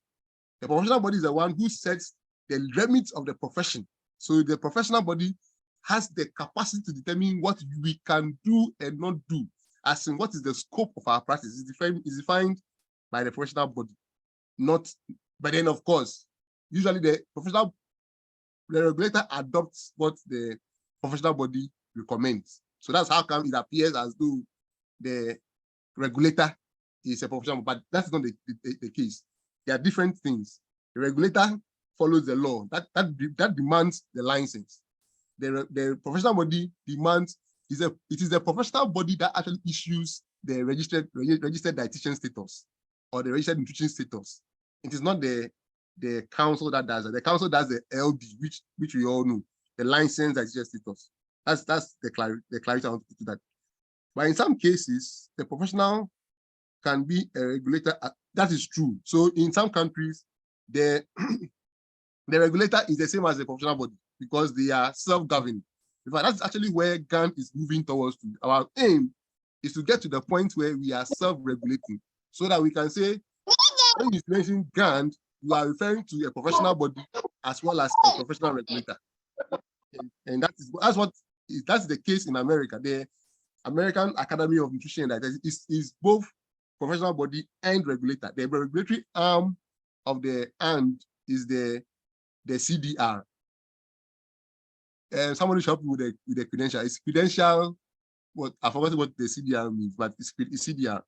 The professional body is the one who sets the remit of the profession. So the professional body has the capacity to determine what we can do and not do, as in what is the scope of our practice. Is defined by the professional body, but then of course, usually the regulator adopts what the professional body recommends. So that's how come it appears as though the regulator is a professional, but that's not the case. There are different things. The regulator follows the law that demands the license. The professional body demands it is the professional body that actually issues the registered dietitian status or the registered nutrition status. It is not the council that does it. The council does the LD, which we all know, the licensed dietitian status. That's the clarity I want to put to that. But in some cases, the professional can be a regulator. That is true. So in some countries, the regulator is the same as the professional body because they are self-governing. In fact, that's actually where Gand is moving towards. Our aim is to get to the point where we are self-regulating, so that we can say, when you mention Gand, you are referring to a professional body as well as a professional regulator. And that's the case in America. The American Academy of Nutrition and Dietetics is both professional body and regulator. The regulatory arm of the AND is the CDR. Somebody should help me with the credential. It's credential. I forgot what the CDR means, but it's CDR.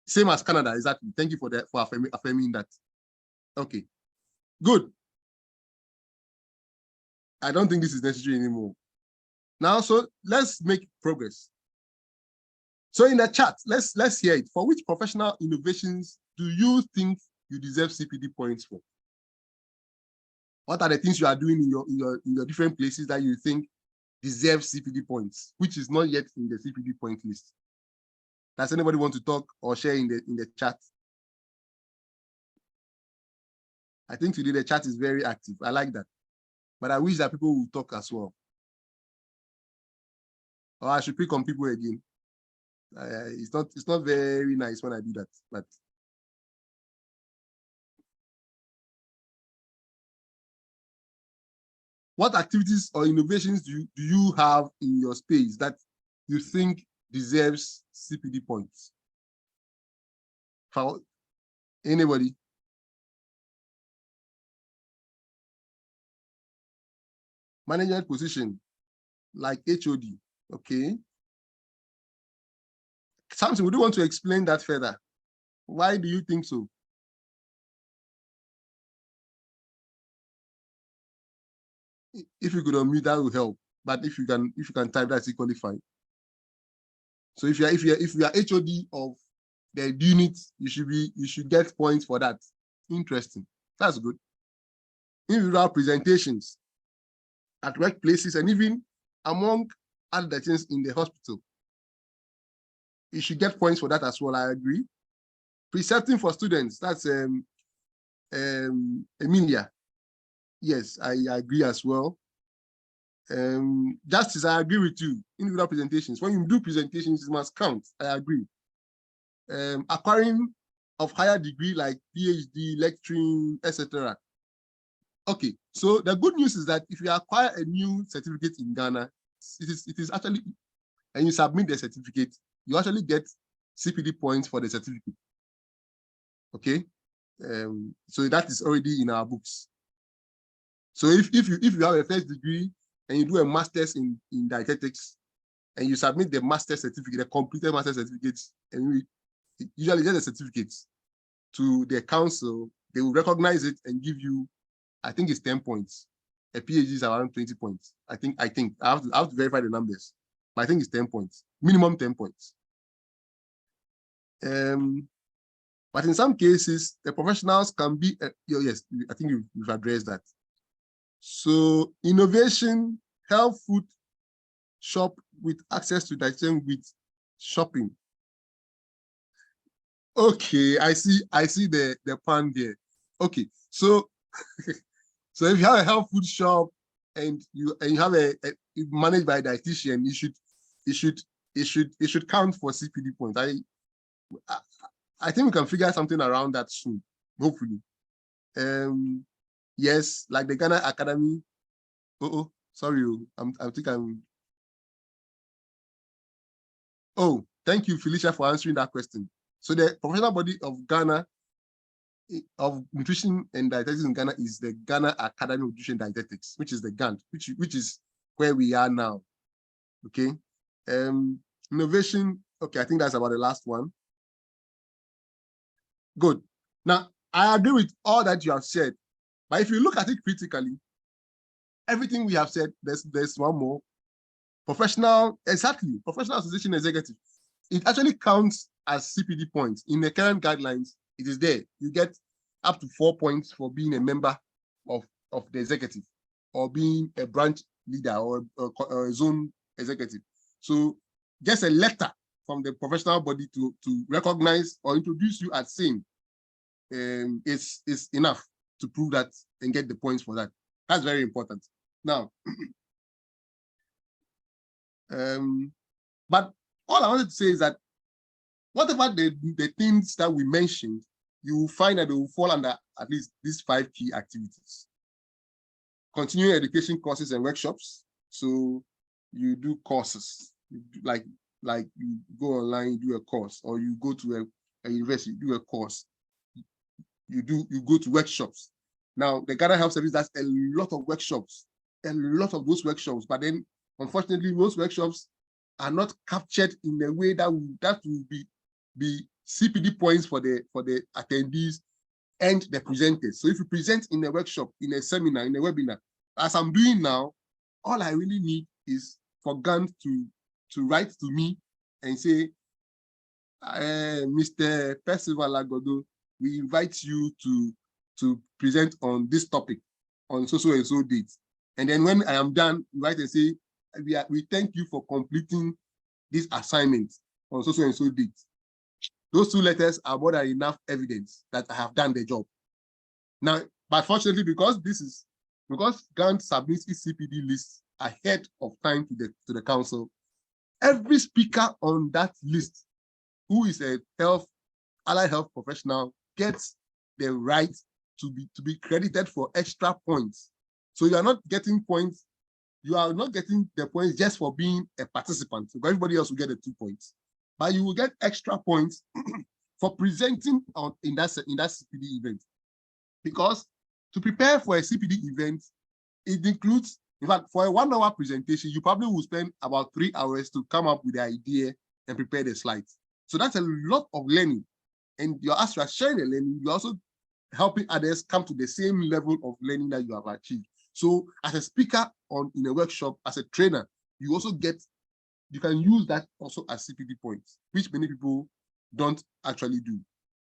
Same as Canada, exactly. Thank you for affirming that. Okay, good. I don't think this is necessary anymore. Now, so let's make progress. So in the chat, let's hear it. For which professional innovations do you think you deserve CPD points for? What are the things you are doing in your different places that you think deserve CPD points, which is not yet in the CPD point list? Does anybody want to talk or share in the chat? I think today the chat is very active. I like that. But I wish that people will talk as well. Or I should pick on people again. It's not very nice when I do that, but what activities or innovations do you have in your space that you think deserves CPD points? For anybody? Management position like HOD, okay. Samson, would you want to explain that further? Why do you think so? If you could unmute, that will help. But if you can type, that's equally fine. So if you are HOD of the unit, you should get points for that. Interesting. That's good. Individual presentations at workplaces and even among other things in the hospital. You should get points for that as well. I agree. Precepting for students, that's Emilia. Yes, I agree as well. Justice, I agree with you. Individual presentations. When you do presentations, it must count. I agree. Acquiring of higher degree like PhD, lecturing, etc. Okay, so the good news is that if you acquire a new certificate in Ghana, it is actually, and you submit the certificate, you actually get CPD points for the certificate. Okay, so that is already in our books. So if you have a first degree and you do a master's in dietetics and you submit the master's certificate, the completed master's certificate, and you usually get a certificate to the council, they will recognize it and give you, I think it's 10 points. A PhD is around 20 points. I think I have to verify the numbers, but I think it's 10 points, minimum 10 points. But in some cases, the professionals can be, yes, I think you've addressed that. So innovation, health food shop with access to dietitian with shopping. Okay, I see the pan there. Okay, so so if you have a health food shop and you have a managed by a dietitian, it should count for CPD points. I think we can figure something around that soon, hopefully. Yes, like the Ghana Academy. Sorry, I think I'm. Oh, thank you, Felicia, for answering that question. So the professional body of Ghana of nutrition and dietetics in Ghana is the Ghana Academy of Nutrition and Dietetics, which is the Gand, which is where we are now. Okay. Innovation. Okay, I think that's about the last one. Good. Now, I agree with all that you have said, but if you look at it critically, everything we have said, there's one more. Professional association executive. It actually counts as CPD points. In the current guidelines, it is there. You get up to 4 points for being a member of the executive or being a branch leader or a zone executive. So just a letter from the professional body to recognize or introduce you as same is enough to prove that and get the points for that. That's very important. Now, but all I wanted to say is that whatever the things that we mentioned, you will find that they will fall under at least these 5 key activities. Continuing education courses and workshops. So you do courses, like you go online, you do a course, or you go to a university, you do a course. You go to workshops. Now, the Ghana Health Service does a lot of workshops, a lot of those workshops, but then unfortunately, those workshops are not captured in a way that will be CPD points for the attendees and the presenters. So if you present in a workshop, in a seminar, in a webinar, as I'm doing now, all I really need is for Gand to write to me and say, Mr. Percival Agodo, we invite you to present on this topic on so and so date. And then when I am done, you write and say, we thank you for completing this assignment on so and so date. Those 2 letters are more than enough evidence that I have done the job. Now, but fortunately, because Gand submits its CPD list ahead of time to the council, every speaker on that list who is a allied health professional gets the right to be credited for extra points. So you are not getting points. You are not getting the points just for being a participant. So everybody else will get the 2 points, but you will get extra points for presenting in that CPD event. Because to prepare for a CPD event, it includes, in fact, for a 1-hour presentation, you probably will spend about 3 hours to come up with the idea and prepare the slides. So that's a lot of learning. And as you are sharing the learning, you're also helping others come to the same level of learning that you have achieved. So as a speaker in a workshop, as a trainer, you can use that also as CPD points, which many people don't actually do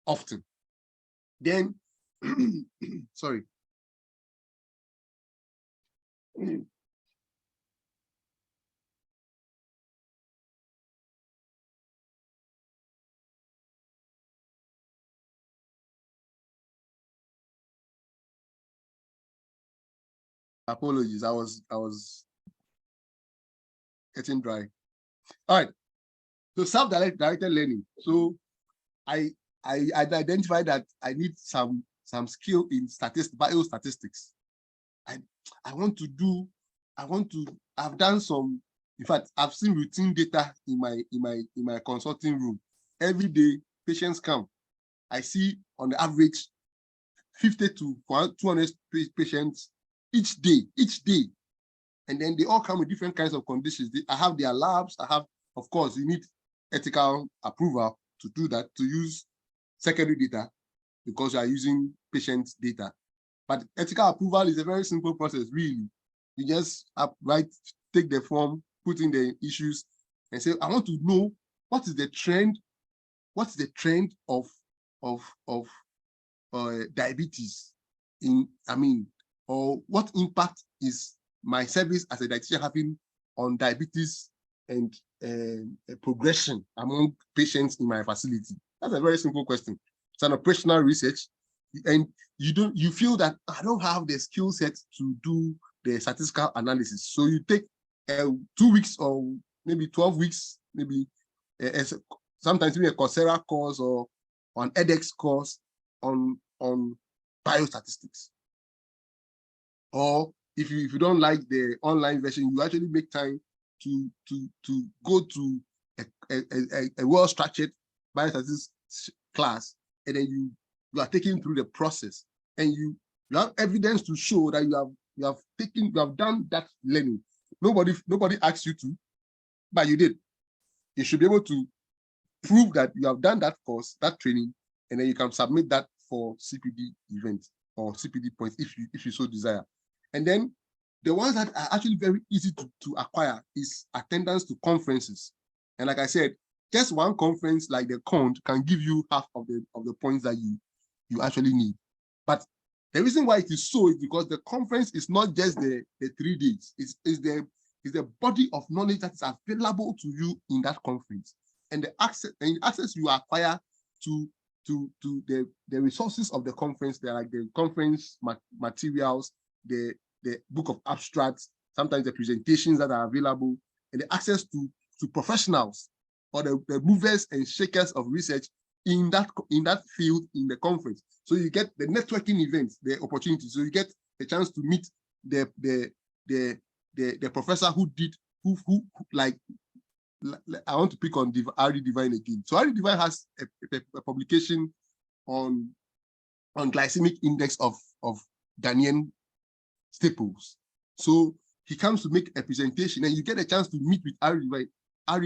often. Then, sorry. Apologies, I was getting dry. All right. So self-directed learning. So I identified that I need some skill in biostatistics. I've done some, in fact, I've seen routine data in my consulting room. Every day, patients come. I see on the average 50 to 200 patients each day. And then they all come with different kinds of conditions. I have their labs. Of course, you need ethical approval to do that, to use secondary data, because you are using patient data. But ethical approval is a very simple process, really. You just take the form, put in the issues, and say, I want to know what is the trend of diabetes or what impact is my service as a dietitian having on diabetes and progression among patients in my facility. That's a very simple question. It's an operational research, and you feel that I don't have the skill set to do the statistical analysis. So you take 2 weeks or maybe 12 weeks, maybe sometimes maybe a Coursera course or an edX course on biostatistics. Or if you don't like the online version, you actually make time to go to a well-structured biostatistics class, and then you are taken through the process, and you have evidence to show that you have done that learning. Nobody asked you to, but you did. You should be able to prove that you have done that course, that training, and then you can submit that for CPD event or CPD points if you so desire. And then the ones that are actually very easy to acquire is attendance to conferences. And like I said, just one conference like the COND can give you half of the points that you actually need. But the reason why it is so is because the conference is not just the 3 days. It's the body of knowledge that is available to you in that conference, and the access you acquire to the resources of the conference. They're like the conference materials, the book of abstracts, sometimes the presentations that are available, and the access to professionals or the movers and shakers of research in that field in the conference. So you get the networking events, the opportunities. So you get the chance to meet the professor who like I want to pick on RD Divine again. So RD Divine has a publication on glycemic index of Ghanaian staples. So he comes to make a presentation, and you get a chance to meet with RD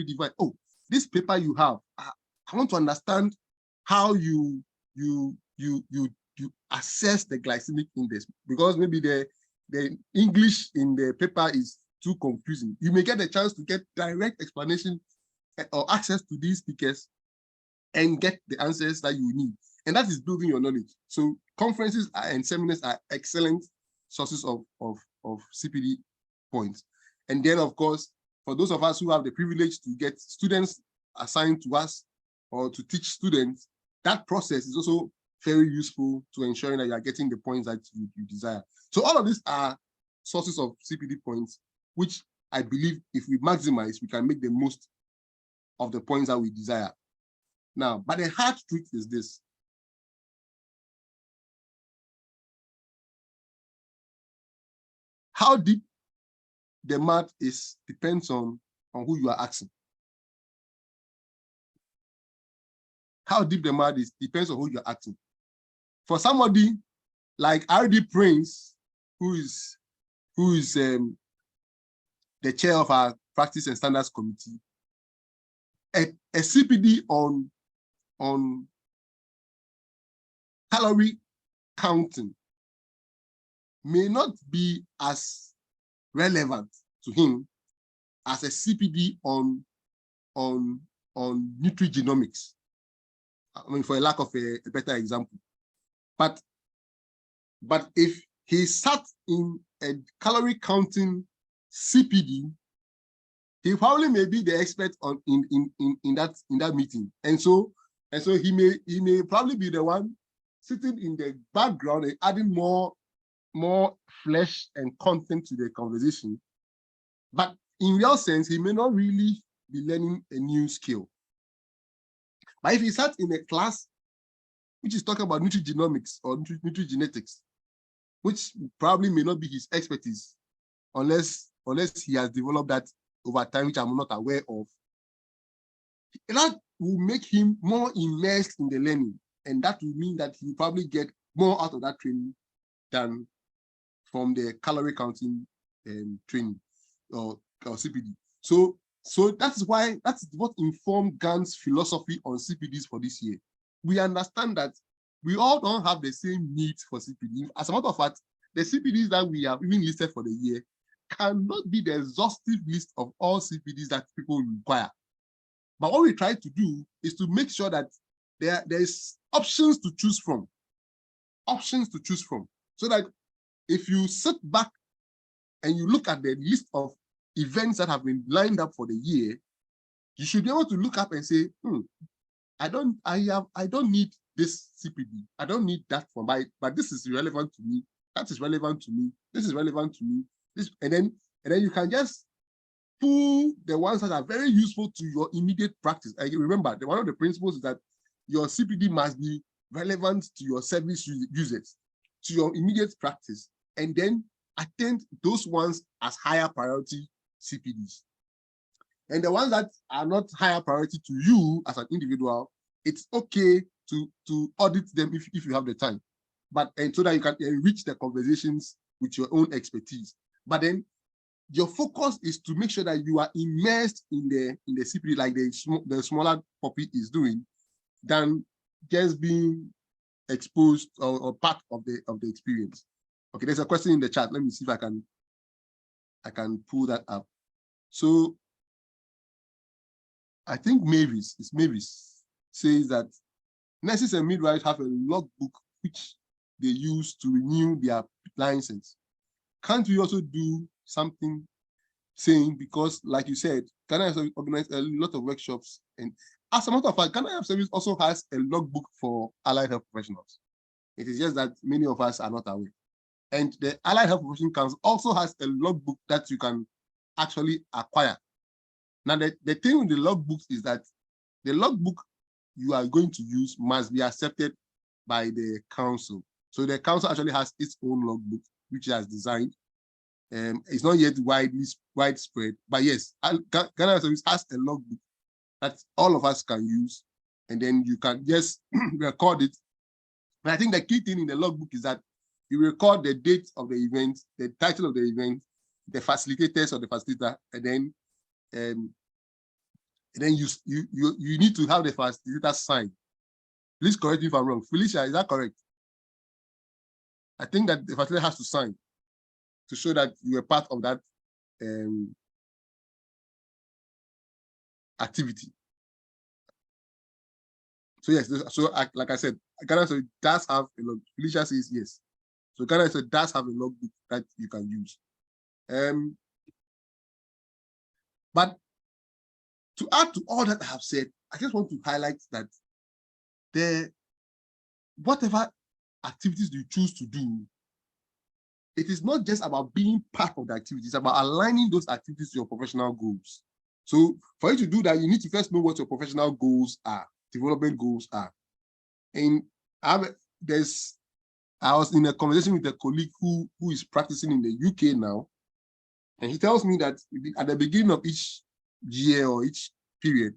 Divine. Oh, this paper you have, I want to understand how you assess the glycemic index, because maybe the English in the paper is too confusing. You may get a chance to get direct explanation or access to these speakers and get the answers that you need. And that is building your knowledge. So conferences and seminars are excellent sources of CPD points. And then, of course, for those of us who have the privilege to get students assigned to us or to teach students, that process is also very useful to ensuring that you are getting the points that you desire. So all of these are sources of CPD points, which I believe if we maximize, we can make the most of the points that we desire. Now, but the hard truth is this. How deep the math is depends on who you are asking. How deep the math is depends on who you're asking. For somebody like RD Prince, who is the chair of our practice and standards committee, a CPD on calorie counting may not be as relevant to him as a CPD on nutrigenomics. I mean, for a lack of a better example. But if he sat in a calorie counting CPD, he probably may be the expert on in that meeting. And so he may probably be the one sitting in the background and adding more flesh and content to the conversation. But in real sense, he may not really be learning a new skill. But if he sat in a class which is talking about nutrigenomics or nutrigenetics, which probably may not be his expertise, unless he has developed that over time, which I'm not aware of, that will make him more immersed in the learning. And that will mean that he will probably get more out of that training than from the calorie counting training or CPD. So that's what informed Gand's philosophy on CPDs for this year. We understand that we all don't have the same needs for CPD. As a matter of fact, the CPDs that we have even listed for the year cannot be the exhaustive list of all CPDs that people require. But what we try to do is to make sure that there's options to choose from. So that if you sit back and you look at the list of events that have been lined up for the year, you should be able to look up and say, I don't need this CPD. I don't need that for but this is relevant to me. That is relevant to me. This is relevant to me. And then you can just pull the ones that are very useful to your immediate practice. And remember, one of the principles is that your CPD must be relevant to your service users, to your immediate practice, and then attend those ones as higher priority CPDs. And the ones that are not higher priority to you as an individual, it's okay to audit them if you have the time, and so that you can enrich the conversations with your own expertise. But then your focus is to make sure that you are immersed in the CPD like the smaller puppy is doing, than just being exposed or part of the experience. Okay, there's a question in the chat. Let me see if I can pull that up. So I think Mavis says that nurses and midwives have a logbook which they use to renew their license. Can't we also do something saying, because like you said, Ghana has organized a lot of workshops, and as a matter of fact, Ghana Health Service also has a logbook for allied health professionals. It is just that many of us are not aware. And the Allied Health Professional Council also has a logbook that you can actually acquire. Now, the thing with the logbooks is that the logbook you are going to use must be accepted by the council. So the council actually has its own logbook, which it has designed. It's not yet widespread, but yes, Ghana Service has a logbook that all of us can use, and then you can just record it. And I think the key thing in the logbook is that you record the date of the event, the title of the event, the facilitators or the facilitator, and then you need to have the facilitator sign. Please correct me if I'm wrong. Felicia, is that correct? I think that the facilitator has to sign to show that you are part of that activity. So yes, like I said, Ghana does have a logbook. Felicia says yes. So Ghana does have a logbook that you can use. But to add to all that I have said, I just want to highlight that whatever activities you choose to do, it is not just about being part of the activity, it's about aligning those activities to your professional goals. So for you to do that, you need to first know what your professional goals are, development goals are. And I was in a conversation with a colleague who is practicing in the UK now, and he tells me that at the beginning of each year or each period,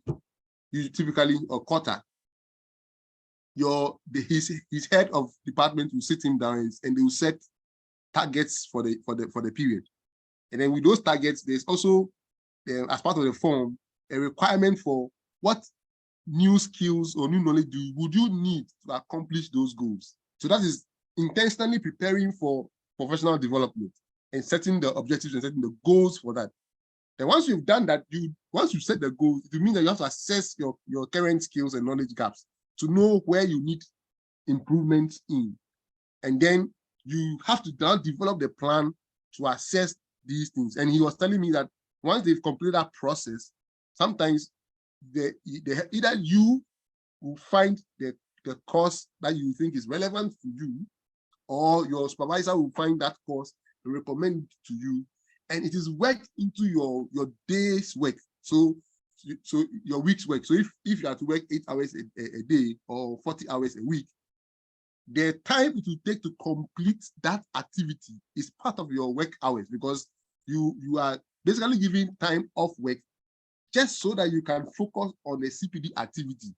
you typically a quarter, his head of department will sit him down and they will set targets for the period. And then with those targets, there's also as part of the form a requirement for what new skills or new knowledge would you need to accomplish those goals. So that is intentionally preparing for professional development and setting the objectives and setting the goals for that. Then once you've done that, once you set the goals, it means that you have to assess your current skills and knowledge gaps. to know where you need improvements in. And then you have to now develop the plan to assess these things. And he was telling me that once they've completed that process, sometimes either you will find the course that you think is relevant to you, or your supervisor will find that course and recommend it to you. And it is worked into your day's work. So your week's work. So if you have to work 8 hours a day or 40 hours a week, the time it will take to complete that activity is part of your work hours, because you are basically giving time off work just so that you can focus on the CPD activity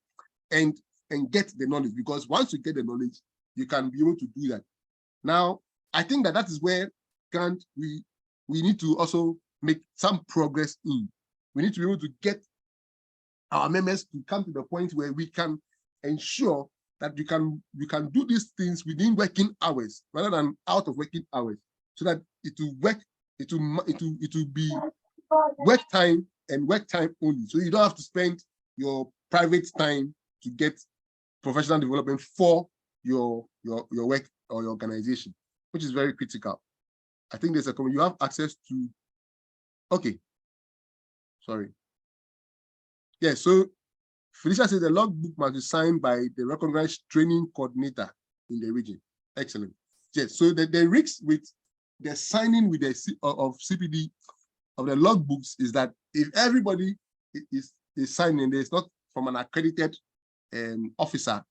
and get the knowledge. Because once you get the knowledge, you can be able to do that. Now, I think that is where we need to also make some progress in. We need to be able to get our members to come to the point where we can ensure that we can do these things within working hours rather than out of working hours, so that it will work, it will be work time and work time only. So you don't have to spend your private time to get professional development for your work or your organization, which is very critical. I think there's a comment. You have access to, okay, sorry. Yeah, so Felicia says the logbook must be signed by the recognized training coordinator in the region. Excellent. Yes, so the risks with the signing with the of CPD of the logbooks is that if everybody is signing, there's not from an accredited officer,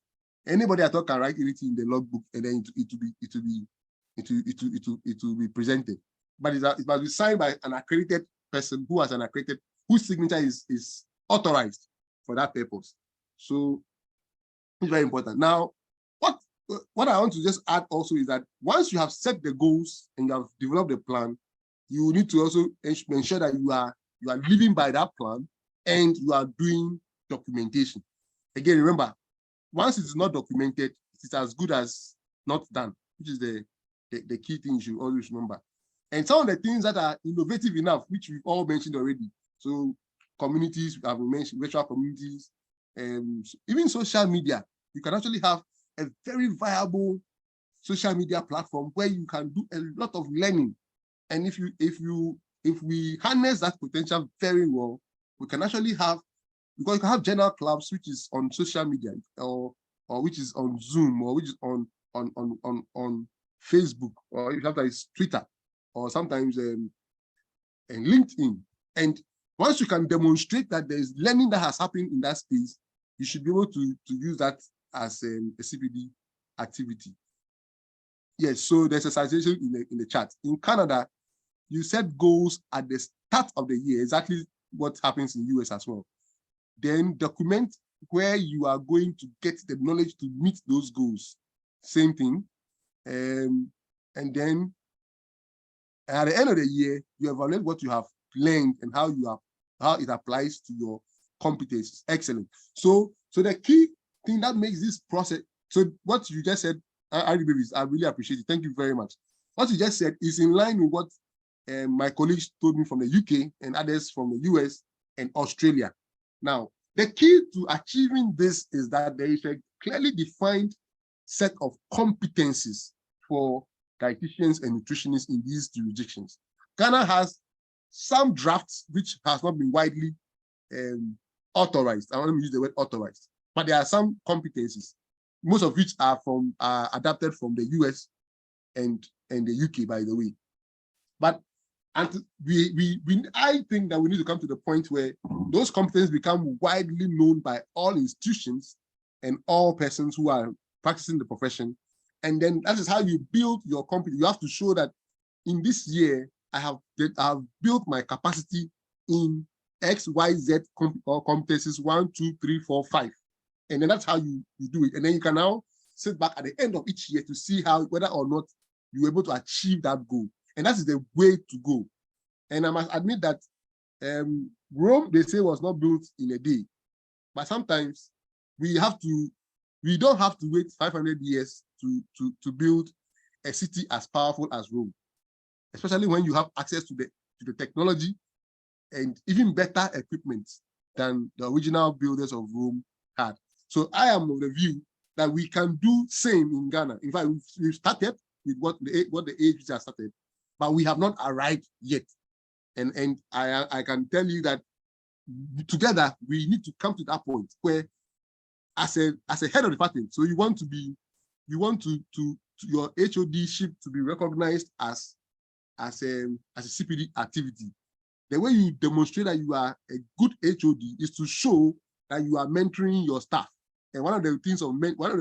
anybody at all can write anything in the logbook, and then it will be presented. But it must be signed by an accredited person who has an accredited, whose signature is authorized for that purpose. So it's very important. Now, what I want to just add also is that once you have set the goals and you have developed a plan, you need to also ensure that you are living by that plan and you are doing documentation. Again, remember, once it is not documented, it is as good as not done, which is the key thing you should always remember. And some of the things that are innovative enough, which we've all mentioned already. So communities, we have mentioned virtual communities, even social media. You can actually have a very viable social media platform where you can do a lot of learning. And if we harness that potential very well, we can actually have, because you can have general clubs which is on social media, or which is on Zoom, or which is on Facebook, or sometimes Twitter, or sometimes LinkedIn. And once you can demonstrate that there is learning that has happened in that space, you should be able to use that as a CPD activity. Yes, so there's a citation in the chat. In Canada, you set goals at the start of the year, exactly what happens in the US as well. Then document where you are going to get the knowledge to meet those goals. Same thing. And then at the end of the year, you evaluate what you have learned and how it applies to your competencies. Excellent. So the key thing that makes this process, so what you just said, I really appreciate it. Thank you very much. What you just said is in line with what my colleagues told me from the UK and others from the US and Australia. Now, the key to achieving this is that there is a clearly defined set of competencies for dietitians and nutritionists in these jurisdictions. Ghana has some drafts which has not been widely authorized. I want to use the word authorized, but there are some competencies, most of which are adapted from the US and the UK, by the way. But I think that we need to come to the point where those competencies become widely known by all institutions and all persons who are practicing the profession. And then that is how you build your competence. You have to show that in this year, I have built my capacity in X, Y, Z competencies 1, 2, 3, 4, 5. And then that's how you do it. And then you can now sit back at the end of each year to see whether or not you were able to achieve that goal. And that is the way to go. And I must admit that Rome, they say, was not built in a day. But sometimes we don't have to wait 500 years to build a city as powerful as Rome, especially when you have access to the technology and even better equipment than the original builders of Rome had. So I am of the view that we can do same in Ghana. In fact, we've started with what the age has started, but we have not arrived yet. And I can tell you that together we need to come to that point where, as a head of the department, so you want your HOD-ship to be recognized as a CPD activity. The way you demonstrate that you are a good HOD is to show that you are mentoring your staff. And one of the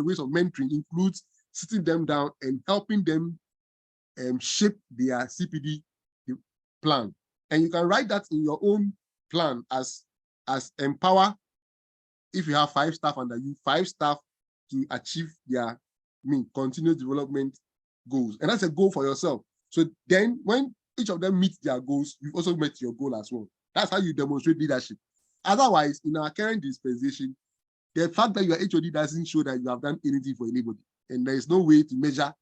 ways of mentoring includes sitting them down and helping them shape their CPD plan. And you can write that in your own plan as empower, if you have 5 staff under you, 5 staff to achieve their continuous development goals. And that's a goal for yourself. So then when each of them meets their goals, you've also met your goal as well. That's how you demonstrate leadership. Otherwise, in our current dispensation, the fact that your HOD doesn't show that you have done anything for anybody. And there is no way to measure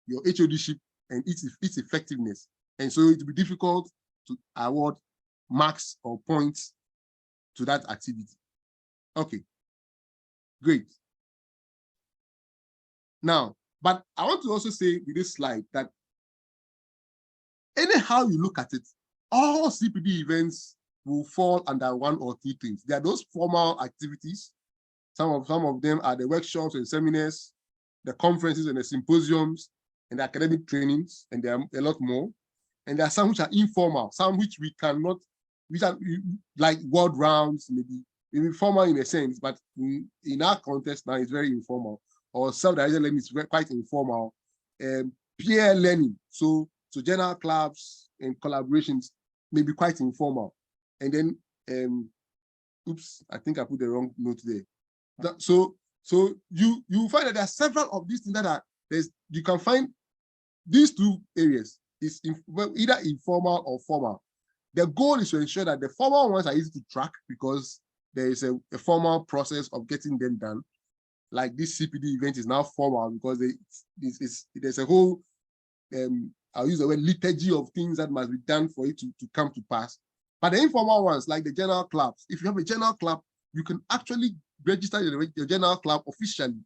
your HOD-ship and its effectiveness. And so it will be difficult to award marks or points to that activity. Okay, great. Now, but I want to also say with this slide that anyhow you look at it, all CPD events will fall under one or two things. There are those formal activities. Some of them are the workshops and seminars, the conferences and the symposiums, and the academic trainings, and there are a lot more. And there are some which are informal, some which we cannot, which are like world rounds, maybe formal in a sense, but in our context now it's very informal. Or self-directed learning is quite informal. Peer learning, so general clubs and collaborations may be quite informal. And then, oops, I think I put the wrong note there. So you find that there are several of these things that are, you can find these two areas, is either informal or formal. The goal is to ensure that the formal ones are easy to track because there is a formal process of getting them done. Like this CPD event is now formal because there's a whole, I'll use the word liturgy of things that must be done for it to come to pass. But the informal ones, like the general clubs, if you have a general club, you can actually register your general club officially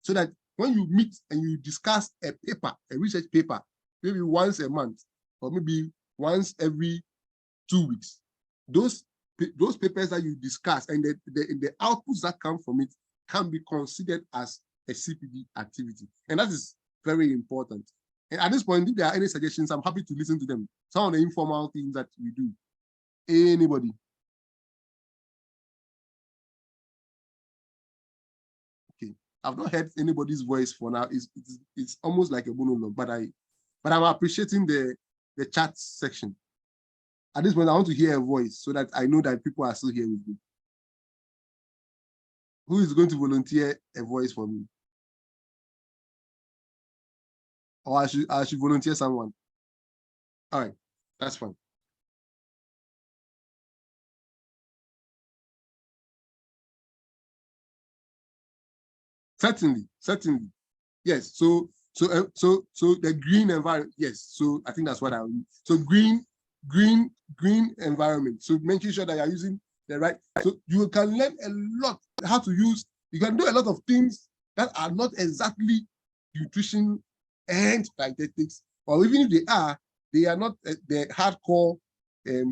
so that when you meet and you discuss a paper, a research paper, maybe once a month or maybe once every 2 weeks, those papers that you discuss and the outputs that come from it can be considered as a CPD activity. And that is very important. And at this point, if there are any suggestions, I'm happy to listen to them. Some of the informal things that we do. Anybody? Okay, I've not heard anybody's voice for now. It's almost like a monologue, but I'm appreciating the chat section. At this point, I want to hear a voice so that I know that people are still here with me. Who is going to volunteer a voice for me? Or I should volunteer someone. All right, that's fine. Certainly. Yes. So the green environment. Yes. So I think that's what I mean. So green environment. So making sure that you're using the right. So you can learn a lot how to use. You can do a lot of things that are not exactly nutrition and dietetics, or even if they are not the hardcore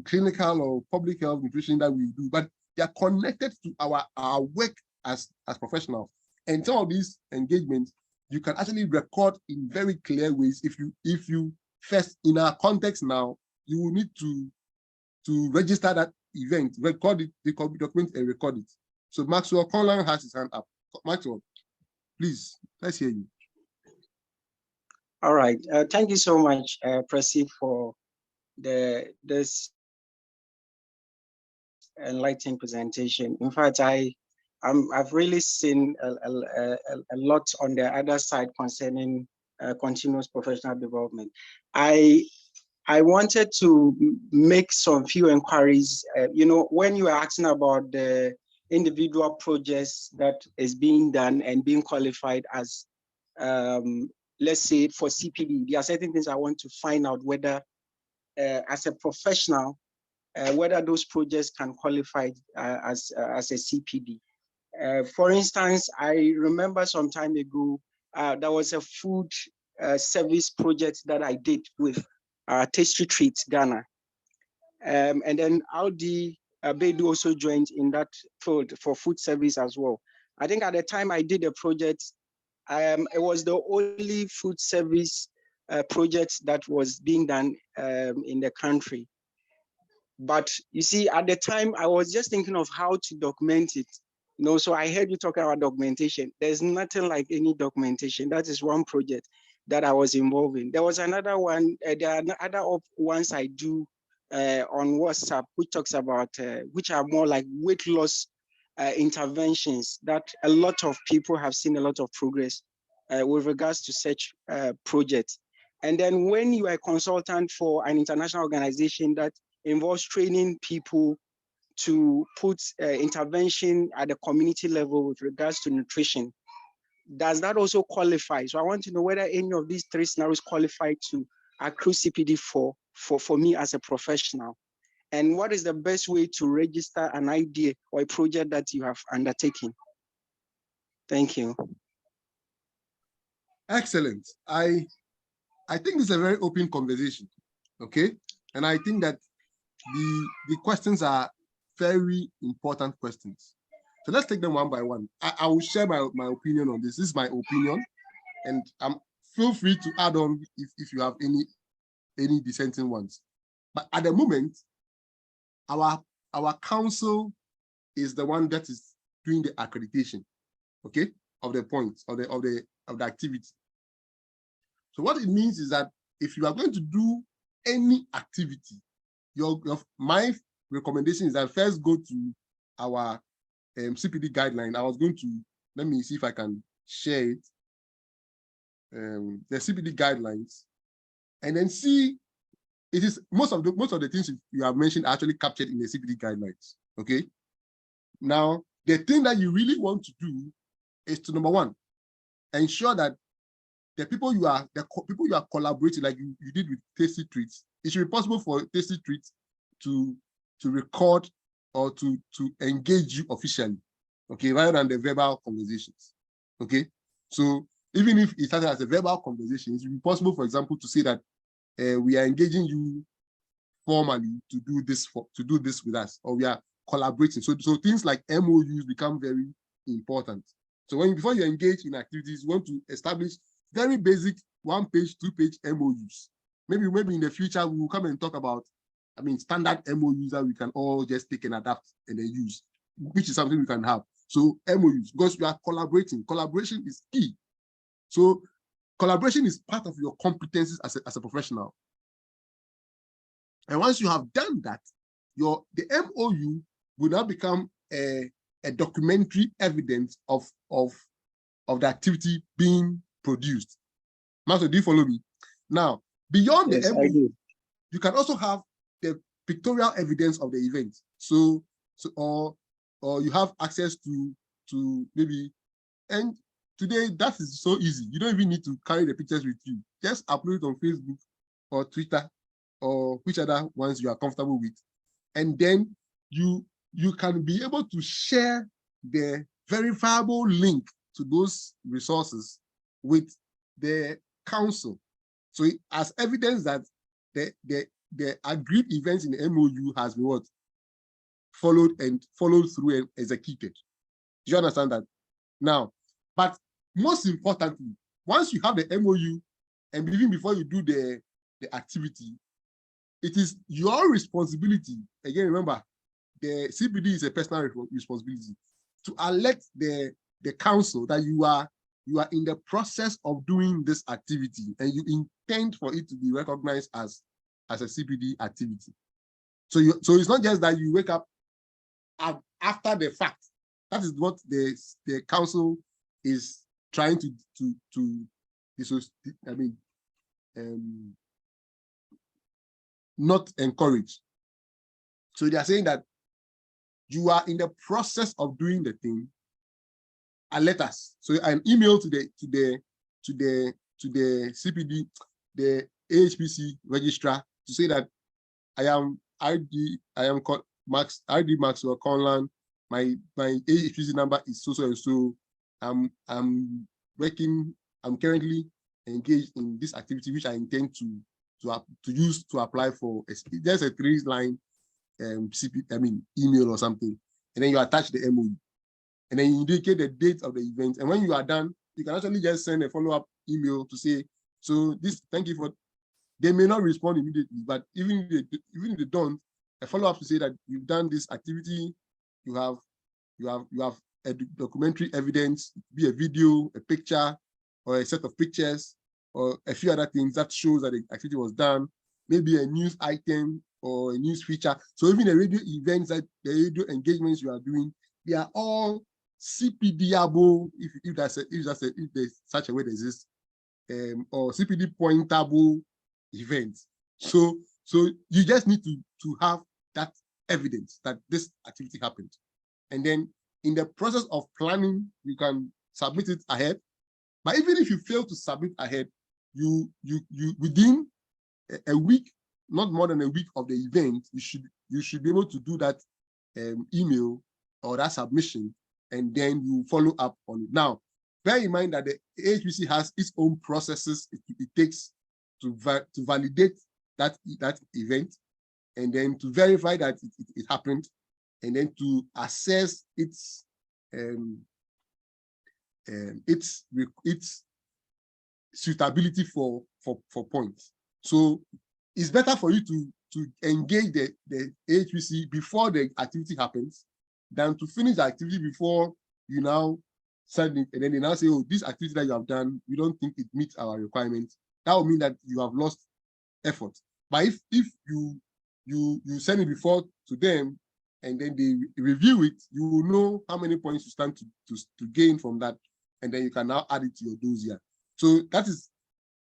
clinical or public health nutrition that we do, but they are connected to our work as professionals. And some of these engagements you can actually record in very clear ways. If you first, in our context now, you will need to register that event, record it, document and record it. So Maxwell Conlan has his hand up. Maxwell, please, let's hear you. All right. Thank you so much, Presi, for this enlightening presentation. In fact, I've really seen a lot on the other side concerning continuous professional development. I wanted to make some few inquiries. When you are asking about the individual projects that is being done and being qualified as, let's say for CPD, there are certain things I want to find out whether, as a professional, whether those projects can qualify as a CPD. For instance, I remember some time ago, there was a food service project that I did with Tasty Treats Ghana. And then Audi Bedu also joined in that field for food service as well. I think at the time I did a project, it was the only food service project that was being done in the country. But you see, at the time, I was just thinking of how to document it. So I heard you talking about documentation. There's nothing like any documentation. That is one project that I was involved in. There was another one, there are other ones I do on WhatsApp, which talks about, which are more like weight loss interventions that a lot of people have seen a lot of progress with regards to such projects. And then when you are a consultant for an international organization that involves training people to put intervention at the community level with regards to nutrition, does that also qualify? So I want to know whether any of these three scenarios qualify to accrue CPD for me as a professional. And what is the best way to register an idea or a project that you have undertaken? Thank you. Excellent. I think it's a very open conversation, okay? And I think that the questions are very important questions. So let's take them one by one. I will share my opinion on this. This is my opinion, and feel free to add on if you have any dissenting ones. But at the moment, our council is the one that is doing the accreditation, okay, of the points of the activity. So what it means is that if you are going to do any activity, my recommendation is that first go to our CPD guideline. I was going to, let me see if I can share it. The CPD guidelines, and then see, it is most of the things you have mentioned are actually captured in the CPD guidelines. Okay. Now, the thing that you really want to do is to, number one, ensure that the people you are collaborating, like you did with Tasty Treats, it should be possible for Tasty Treats to record or to engage you officially, okay, rather than the verbal conversations, okay? So even if it started as a verbal conversation, it should be possible, for example, to say that we are engaging you formally to do this with us, or we are collaborating. So things like MOUs become very important. So before you engage in activities, you want to establish very basic 1-page, 2-page MOUs. Maybe in the future we will come and talk about, standard MOUs that we can all just take and adapt and then use, which is something we can have. So MOUs, because we are collaborating. Collaboration is key. So collaboration is part of your competencies as a professional. And once you have done that, the MOU will now become a documentary evidence of the activity being produced. Master, do you follow me? Now, beyond the MOU, you can also have the pictorial evidence of the event. So or you have access to maybe, and today that is so easy. You don't even need to carry the pictures with you. Just upload it on Facebook or Twitter or which other ones you are comfortable with. And then you can be able to share the verifiable link to those resources with the council. So as evidence that the agreed events in the MOU has been what? Followed through and executed. Do you understand that? Now, but most importantly, once you have the MOU, and even before you do the activity, it is your responsibility. Again, remember, the CPD is a personal responsibility to alert the council that you are in the process of doing this activity and you intend for it to be recognized as a CPD activity. So it's not just that you wake up after the fact. That is what the council is trying to not encourage. So they are saying that you are in the process of doing the thing, alert us. So an email to the CPD, the AHPC registrar, to say that I am Maxwell Conlan, my HPC number is so and so. I'm currently engaged in this activity which I intend to use to apply for. There's a 3-line email or something, and then you attach the MOU, and then you indicate the date of the event. And when you are done, you can actually just send a follow-up email to say, so this, thank you for. They may not respond immediately, but even if they don't, a follow-up to say that you've done this activity, you have a documentary evidence, be a video, a picture, or a set of pictures, or a few other things that shows that the activity was done, maybe a news item or a news feature. So even the radio events, that the radio engagements you are doing, they are all CPDable, if there's such a word exists, or CPD pointable events. So you just need to have that evidence that this activity happened. And then in the process of planning, you can submit it ahead. But even if you fail to submit ahead, you within a week, not more than a week of the event, you should be able to do that email or that submission, and then you follow up on it. Now, bear in mind that the HPC has its own processes it takes to validate that event, and then to verify that it happened, and then to assess its suitability for points. So it's better for you to engage the HPC before the activity happens than to finish the activity before you now send it, and then they now say, oh, this activity that you have done, we don't think it meets our requirements. That will mean that you have lost effort. But if you send it before to them, and then they review it, you will know how many points you stand to gain from that, and then you can now add it to your dossier. So that is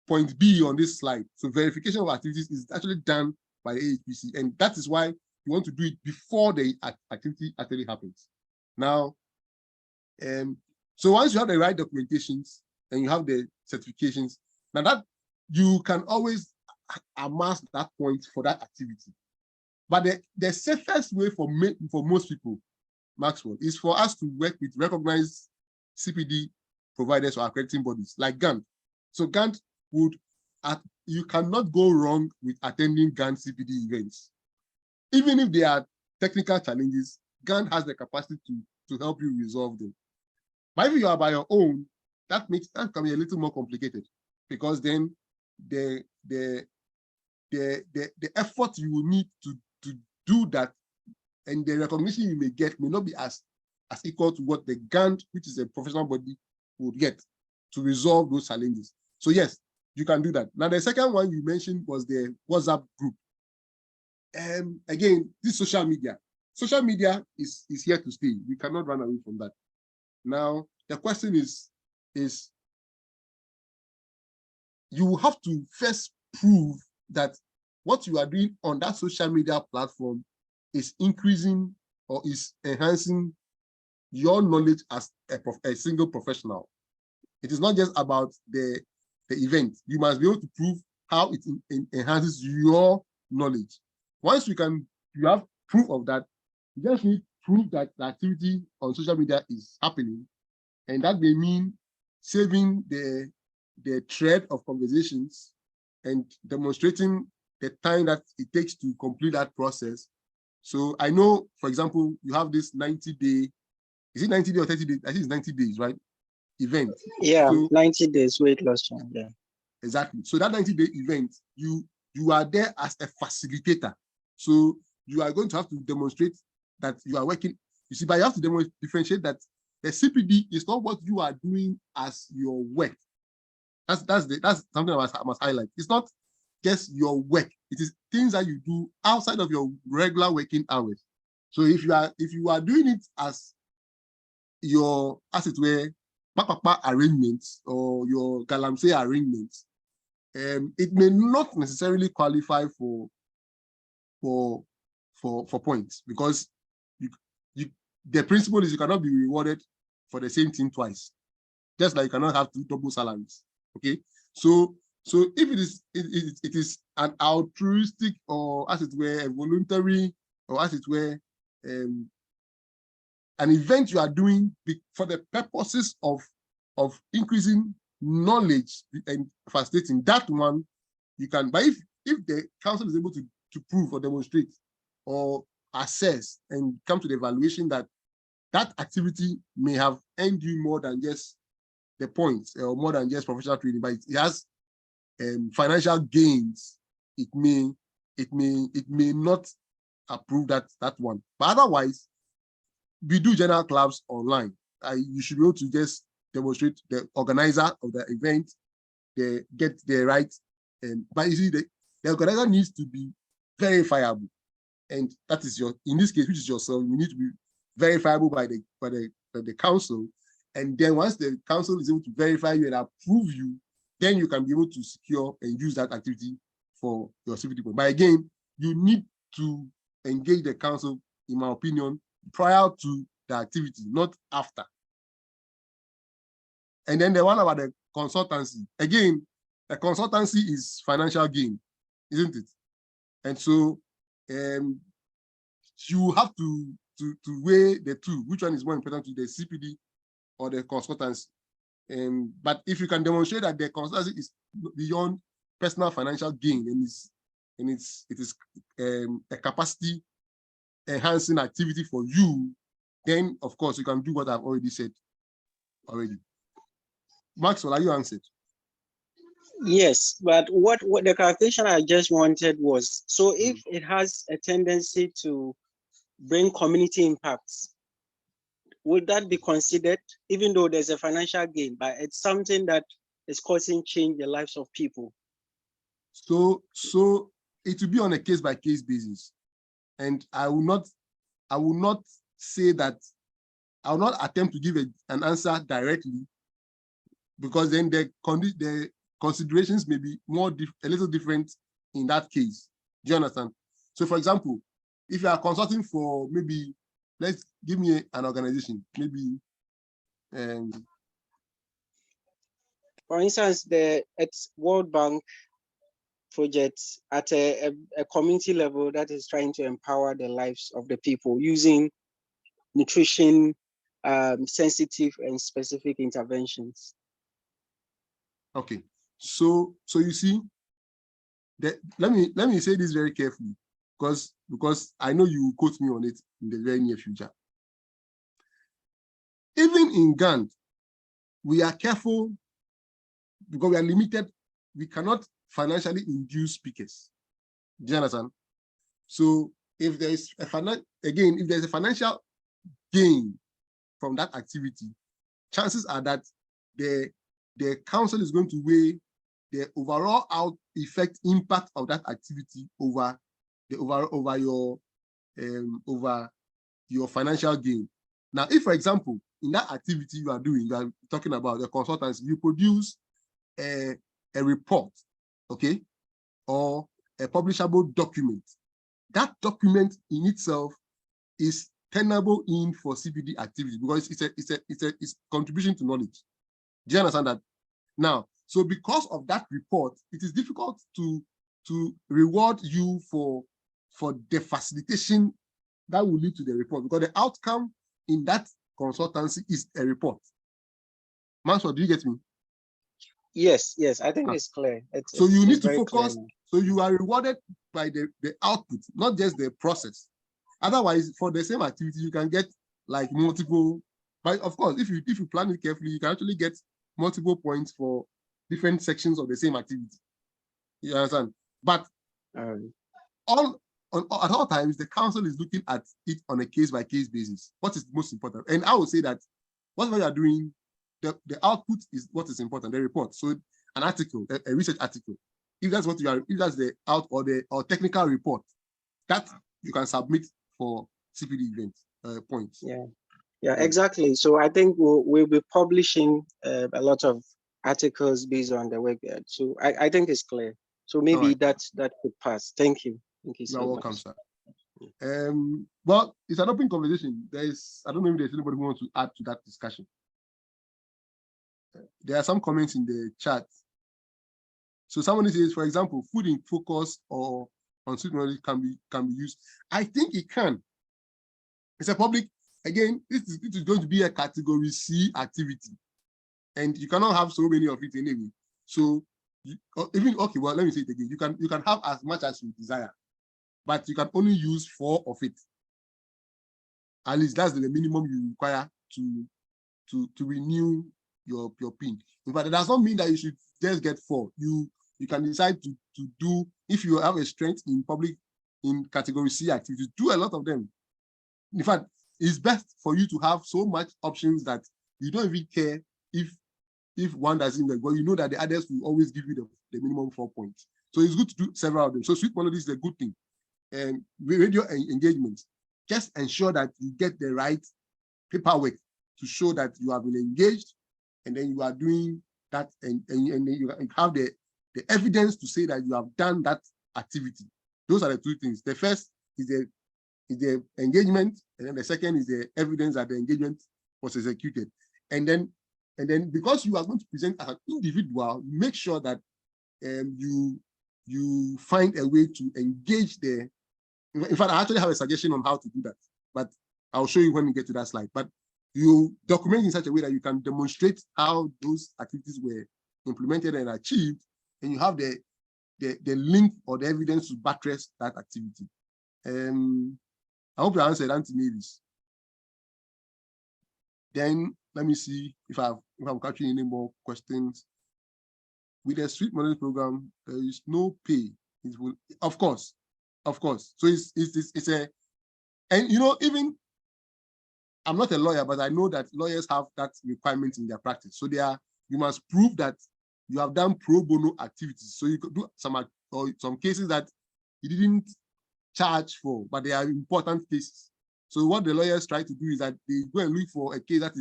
point B on this slide. So verification of activities is actually done by the AHPC, and that is why you want to do it before the activity actually happens. Now, so once you have the right documentations and you have the certifications, now that you can always amass that point for that activity. But the safest way for most people, Maxwell, is for us to work with recognized CPD providers or accrediting bodies like Gand. So Gand you cannot go wrong with attending Gand Cpd events. Even if there are technical challenges, Gand has the capacity to help you resolve them. But if you are by your own, that can be a little more complicated, because then the effort you will need to do that, and the recognition you may get may not be as equal to what the Gand, which is a professional body, would get to resolve those challenges. So yes, you can do that. Now, the second one you mentioned was the WhatsApp group. Again, this social media is here to stay. We cannot run away from that. Now, the question is you have to first prove that what you are doing on that social media platform is increasing or is enhancing your knowledge as a single professional. It is not just about the event. You must be able to prove how it enhances your knowledge. Once you have proof of that, you just need proof that the activity on social media is happening, and that may mean saving the thread of conversations and demonstrating the time that it takes to complete that process. So I know, for example, you have this 90-day, is it 90 days or 30 days? I think it's 90 days, right? Event. Yeah, so, 90 days weight loss. Yeah. Exactly. So that 90-day event, you are there as a facilitator. So you are going to have to demonstrate that you are working. You see, but you have to differentiate that the CPD is not what you are doing as your work. That's something I must highlight. It's not just your work. It is things that you do outside of your regular working hours. So if you are doing it as your, as it were, arrangements or your galamsey arrangements, it may not necessarily qualify for points, because the principle is you cannot be rewarded for the same thing twice, just like you cannot have two double salaries. Okay, so if it is an altruistic, or as it were a voluntary, or as it were an event you are doing for the purposes of increasing knowledge and facilitating that one, you can. But if the council is able to prove or demonstrate or assess and come to the evaluation that that activity may have earned you more than just the points or more than just professional training, but it has financial gains, it may not approve that one. But otherwise, we do general clubs online. You should be able to just demonstrate the organizer of the event, they get the right. But you see, the organizer needs to be verifiable, and that is in this case, which is yourself. You need to be verifiable by the council, and then once the council is able to verify you and approve you, then you can be able to secure and use that activity for your CPD point. But again, you need to engage the council, in my opinion, prior to the activity, not after. And then the one about the consultancy. Again, the consultancy is financial gain, isn't it? And so you have to weigh the two. Which one is more important to the CPD or the consultancy? But if you can demonstrate that the consultancy is beyond personal financial gain and it is a capacity enhancing activity for you, then of course you can do what I've already said already. Maxwell, are you answered? Yes, but what the clarification I just wanted was, so if it has a tendency to bring community impacts, would that be considered, even though there's a financial gain, but it's something that is causing change in the lives of people? So it will be on a case-by-case basis. And I will not say that, I will not attempt to give an answer directly, because then the considerations may be a little different in that case. Do you understand? So for example, if you are consulting for maybe, let's give me an organization, maybe. For instance, it's World Bank projects at a community level that is trying to empower the lives of the people using nutrition, sensitive and specific interventions. Okay, so you see, let me say this very carefully, because I know you will quote me on it in the very near future. Even in Gand, we are careful because we are limited. We cannot financially induce speakers. Do you understand? So if there is if there's a financial gain from that activity, chances are that the council is going to weigh the overall effect impact of that activity over your financial gain. Now, if, for example, in that activity you are doing, you are talking about the consultancy, you produce a report, okay, or a publishable document. That document in itself is tenable in for CPD activity because it's contribution to knowledge. Do you understand that? Now, so because of that report, it is difficult to reward you for the facilitation that will lead to the report, because the outcome in that consultancy is a report. Mansur, do you get me? Yes, I think it's clear. So you need to Clear. focus. So you are rewarded by the output, not just the process. Otherwise, for the same activity, you can get like multiple. But of course, if you plan it carefully, you can actually get multiple points for different sections of the same activity. You understand? But at all times, the council is looking at it on a case-by-case basis. What is most important? And I would say that whatever you are doing, the output is what is important, the report. So an article, a research article, if that's what you are, if that's the or technical report, that you can submit for CPD events points. Yeah, exactly. So I think we'll be publishing a lot of articles based on the work there. So I think it's clear. So maybe that could pass. Thank you. Thank you so much. You're welcome, sir. Well, it's an open conversation. I don't know if there's anybody who wants to add to that discussion. There are some comments in the chat. So someone says, for example, food in focus or on student knowledge can be used. I think it can. It's a public again, this is going to be a category C activity, and you cannot have so many of it anyway. So okay, well, let me say it again. You can have as much as you desire, but you can only use 4 of it. At least that's the minimum you require to renew your PIN. But it does not mean that you should just get 4. You can decide to do, if you have a strength in category C activities, do a lot of them. In fact, it's best for you to have so much options that you don't even care if one doesn't work, but you know that the others will always give you the minimum 4 points. So it's good to do several of them. So sweet melody is a good thing. And radio engagement, just ensure that you get the right paperwork to show that you have been engaged, and then you are doing that, and you have the evidence to say that you have done that activity. Those are the 2 things. The first is the engagement, and then the second is the evidence that the engagement was executed. And then because you are going to present as an individual, make sure that you find a way to engage the. In fact, I actually have a suggestion on how to do that, but I'll show you when we get to that slide. But you document in such a way that you can demonstrate how those activities were implemented and achieved, and you have the link or the evidence to buttress that activity. I hope you answered Auntie Mavis. Then let me see if I'm capturing any more questions. With the street money program, there is no pay. Of course. So it's a, and you know, even I'm not a lawyer, but I know that lawyers have that requirement in their practice. So you must prove that you have done pro bono activities. So you could do some cases that you didn't charge for, but they are important cases. So what the lawyers try to do is that they go and look for a case that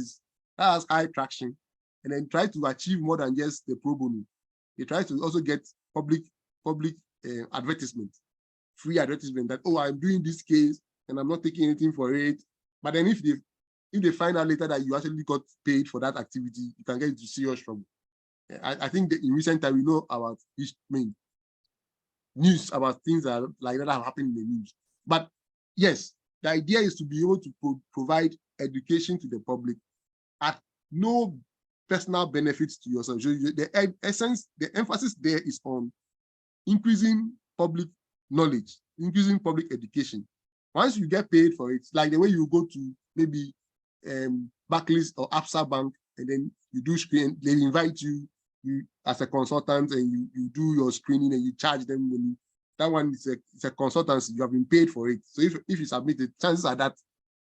has high traction, and then try to achieve more than just the pro bono. They try to also get public advertisement, free advertisement, that, oh, I'm doing this case and I'm not taking anything for it. But then if they find out later that you actually got paid for that activity, you can get into serious trouble. I think that in recent time we know about news about things that like that have happened in the news. But yes, the idea is to be able to provide education to the public at no personal benefits to yourself. So the emphasis there is on increasing public knowledge, increasing public education. Once you get paid for it, like the way you go to maybe Barclays or Absa Bank, and then you do screen, they invite you as a consultant, and you do your screening and you charge them. That one is a consultancy, you have been paid for it. So if you submit it, chances are that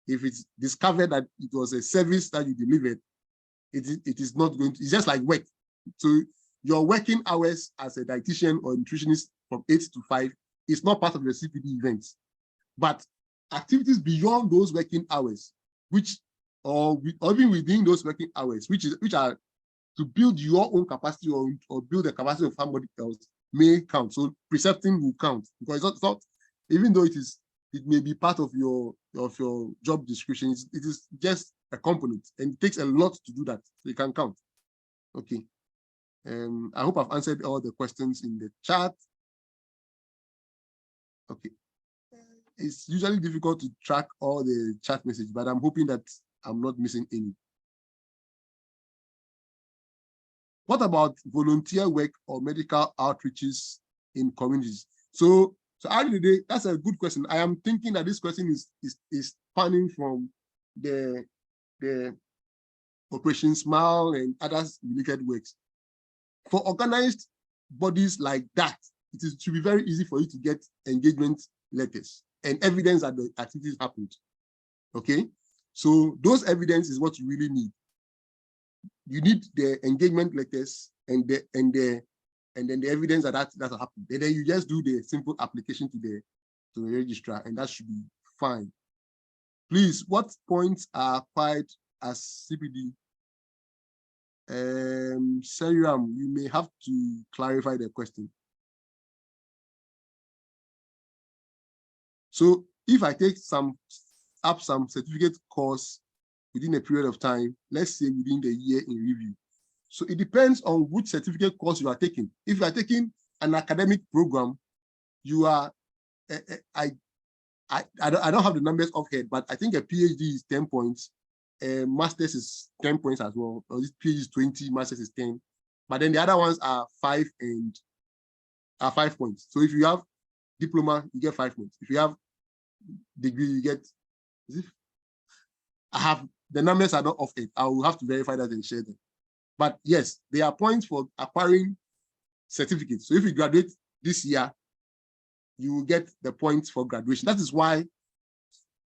if it's discovered that it was a service that you delivered, it is not going to, it's just like work. So your working hours as a dietitian or nutritionist from 8 to 5 is not part of your CPD events. But activities beyond those working hours, or even within those working hours, which are to build your own capacity or build the capacity of somebody else, may count. So precepting will count, because it's not even though it may be part of your job description, it is just a component, and it takes a lot to do that. So you can count. Okay. I hope I've answered all the questions in the chat. Okay. It's usually difficult to track all the chat messages, but I'm hoping that I'm not missing any. What about volunteer work or medical outreaches in communities? So at the end of the day, that's a good question. I am thinking that this question is spanning from the Operation Smile and others related works. For organized bodies like that, it should be very easy for you to get engagement letters and evidence that the activities happened. Okay, so those evidence is what you really need. You need the engagement letters and then the evidence that happened. And then you just do the simple application to the registrar, and that should be fine. Please, what points are acquired as CPD? Seriam, you may have to clarify the question. So if I take some certificate course within a period of time, let's say within the year in review. So it depends on which certificate course you are taking. If you are taking an academic program, you are, I I don't have the numbers off head, but I think a PhD is 10 points. Masters is 10 points as well. Or this PhD is 20, masters is 10. But then the other ones are 5 points. So if you have diploma, you get 5 points. If you have degree, you get. I have the numbers are not off it. I will have to verify that and share them. But yes, there are points for acquiring certificates. So if you graduate this year, you will get the points for graduation. That is why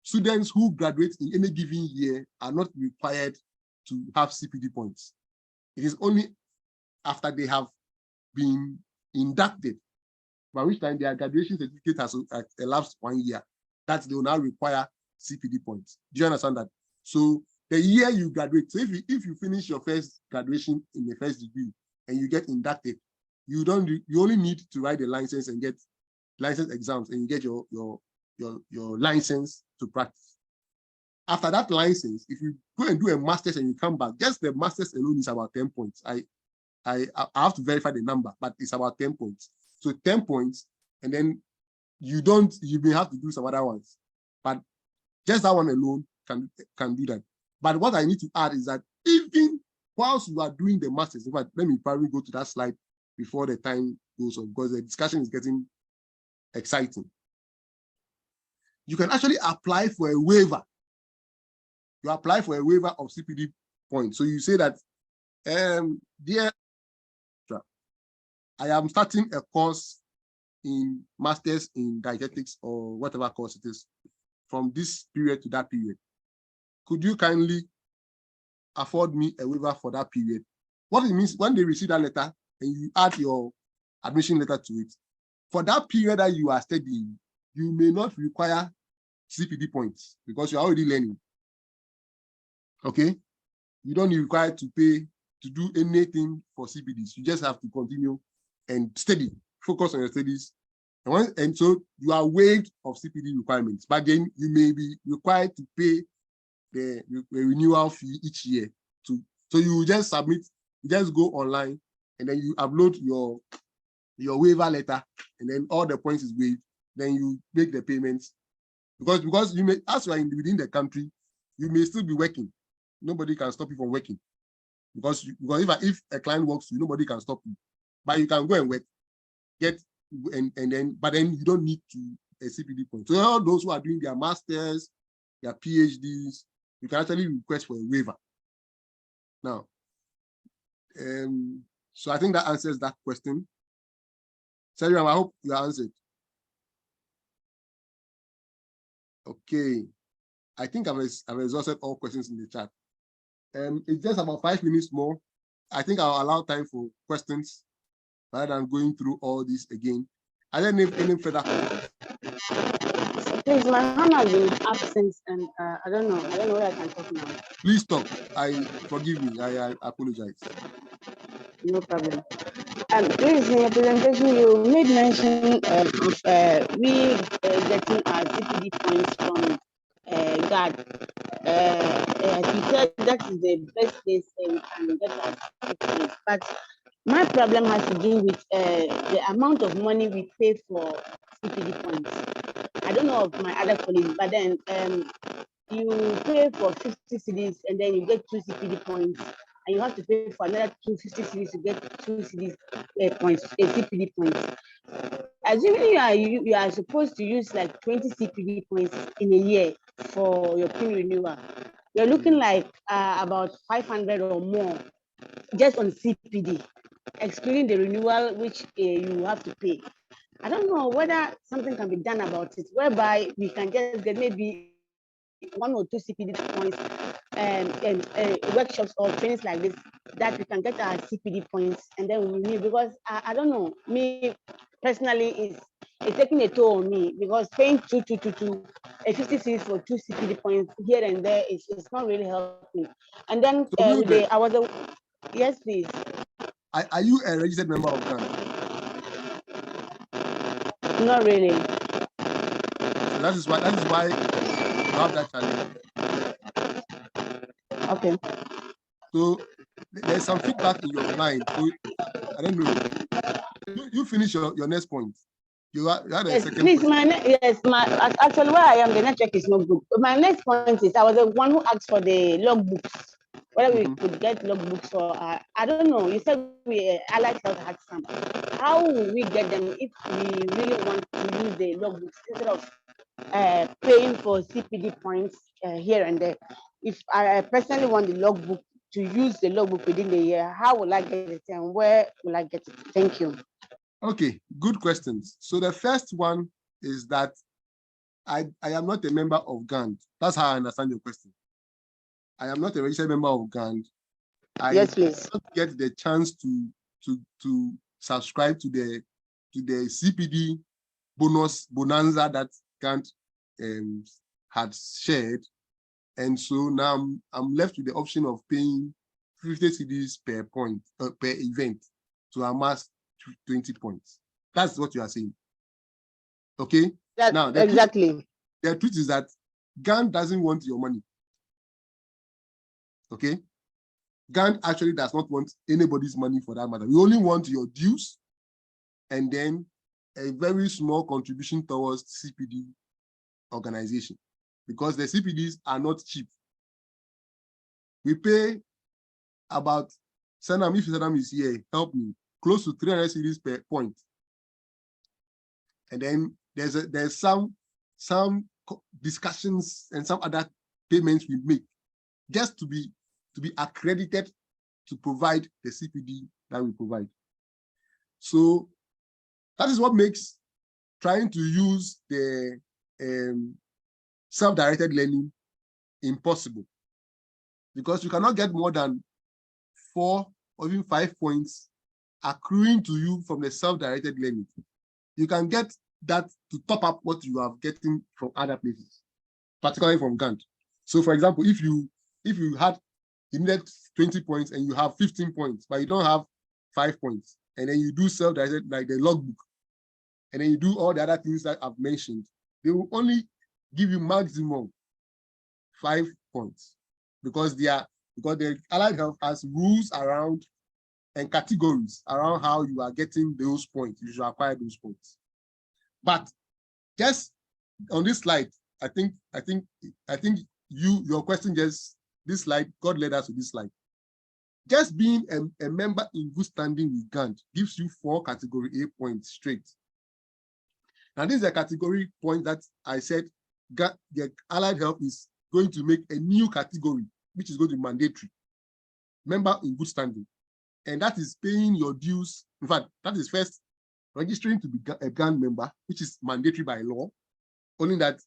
students who graduate in any given year are not required to have CPD points. It is only after they have been inducted, by which time their graduation certificate has elapsed 1 year, that they will now require CPD points. Do you understand that? So the year you graduate, so if you finish your first graduation in the first degree and you get inducted, you only need to write the license and get license exams, and you get your license to practice. After that license, if you go and do a master's and you come back, just the master's alone is about 10 points. I have to verify the number, but it's about 10 points. So 10 points, and then you may have to do some other ones, but just that one alone can do that. But what I need to add is that even whilst you are doing the masters, in fact, let me probably go to that slide before the time goes on, because the discussion is getting exciting. You can actually apply for a waiver. You apply for a waiver of CPD points. So you say that, dear, I am starting a course in masters in dietetics or whatever course it is from this period to that period. Could you kindly afford me a waiver for that period? What it means, when they receive that letter and you add your admission letter to it, for that period that you are studying, you may not require CPD points because you're already learning. Okay? You don't require to pay to do anything for CPDs. You just have to continue and study, focus on your studies. And so you are waived of CPD requirements, but then you may be required to pay the renewal fee each year. So you just submit, you just go online and then you upload your waiver letter, and then all the points is waived. Then you make the payments because you may, as you are within the country, you may still be working. Nobody can stop you from working because if a client works you, nobody can stop you. But you can go and work, but then you don't need a CPD point. So all those who are doing their masters, their PhDs, you can actually request for a waiver. Now, so I think that answers that question. Sarah, I hope you answered. Okay, I think I've exhausted all questions in the chat. It's just about 5 minutes more. I think I'll allow time for questions rather than going through all this again. I don't know any further questions. Please, my hand has been absent, and I don't know where I can talk now. Please talk. Forgive me. I apologize. No problem. Please, in your presentation, you made mention of we getting our CPD points from Gand. You said that is the best place we can get our CPD points. But my problem has to do with the amount of money we pay for CPD points. I don't know of my other colleagues, but then you pay for 50 cedis and then you get 2 CPD points, and you have to pay for another 250 cedis to get 2 cedis points, CPD points. Assuming you are supposed to use like 20 CPD points in a year for your PIN renewal, you're looking like about 500 or more just on CPD, excluding the renewal which you have to pay. I don't know whether something can be done about it, whereby we can just get maybe 1 or 2 CPD points and workshops or trainings like this, that we can get our CPD points and then we renew. Because I don't know, me personally, it's taking a toll on me, because paying 2 a 50 cedis for 2 CPD points here and there is not really helping. And then yes, please. Are you a registered member of Gand? Not really. So that is why you have that challenge. Okay. So there's some feedback in your mind. So I don't know. You finish your next point. You had a Yes, second please, question. actually where I am, the network is not good. My next point is I was the one who asked for the logbooks, whether we could get logbooks for, I don't know, you said we, Allied Health had some. How will we get them if we really want to use the logbooks instead of paying for CPD points here and there? If I personally want the logbook, to use the logbook within the year, how will I get it and where will I get it? Thank you. Okay, good questions. So the first one is that I am not a member of Gand. That's how I understand your question. I am not a registered member of Gand. Yes, please. don't get the chance to subscribe to the CPD bonanza that Gand had shared, and so now I'm left with the option of paying 50 cedis per point per event to amass 20 points. That's what you are saying. Okay. Now exactly. The truth is that Gand doesn't want your money. Okay. Gand actually does not want anybody's money for that matter. We only want your dues and then a very small contribution towards CPD organization, because the CPDs are not cheap. We pay about, Sanam, if Sanam is here, help me, close to 300 cedis per point. And then there's some discussions and some other payments we make just to be accredited to provide the CPD that we provide. So that is what makes trying to use the self-directed learning impossible, because you cannot get more than 4 or even 5 points accruing to you from the self-directed learning. You can get that to top up what you are getting from other places, particularly from Gand. So for example, if you needed 20 points and you have 15 points, but you don't have 5 points, and then you do self-directed like the logbook, and then you do all the other things that I've mentioned, they will only give you maximum 5 points, because the Allied Health has rules around and categories around how you are getting those points. You should acquire those points. But just on this slide, I think your question, just this slide, God led us to this slide. Just being a member in good standing with Gand gives you 4 category A points straight. Now, this is a category point that I said the Allied Health is going to make a new category, which is going to be mandatory. Member in good standing. And that is paying your dues. In fact, that is first registering to be a Gand member, which is mandatory by law. Only that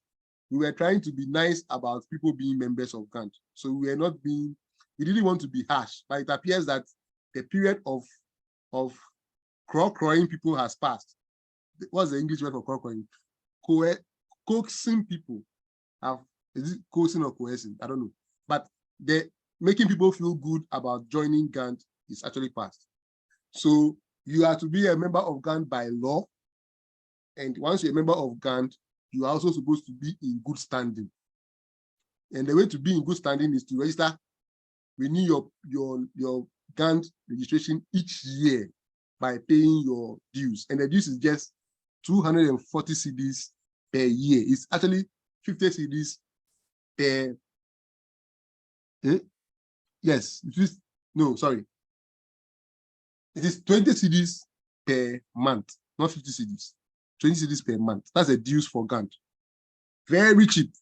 we were trying to be nice about people being members of Gand. So we didn't want to be harsh, but it appears that the period of crow-crowing people has passed. What's the English word for crow-crowing? Coaxing people. Is it coaxing or coercing? I don't know. But making people feel good about joining Gand is actually passed. So you are to be a member of Gand by law. And once you're a member of Gand, you are also supposed to be in good standing. And the way to be in good standing is to register, renew your Gand registration each year by paying your dues. And the dues is just 240 cedis per year. It's actually 50 cedis per, yes, no, sorry. It is 20 cedis per month, not 50 cedis. 20 cedis per month. That's the dues for Gand. Very cheap.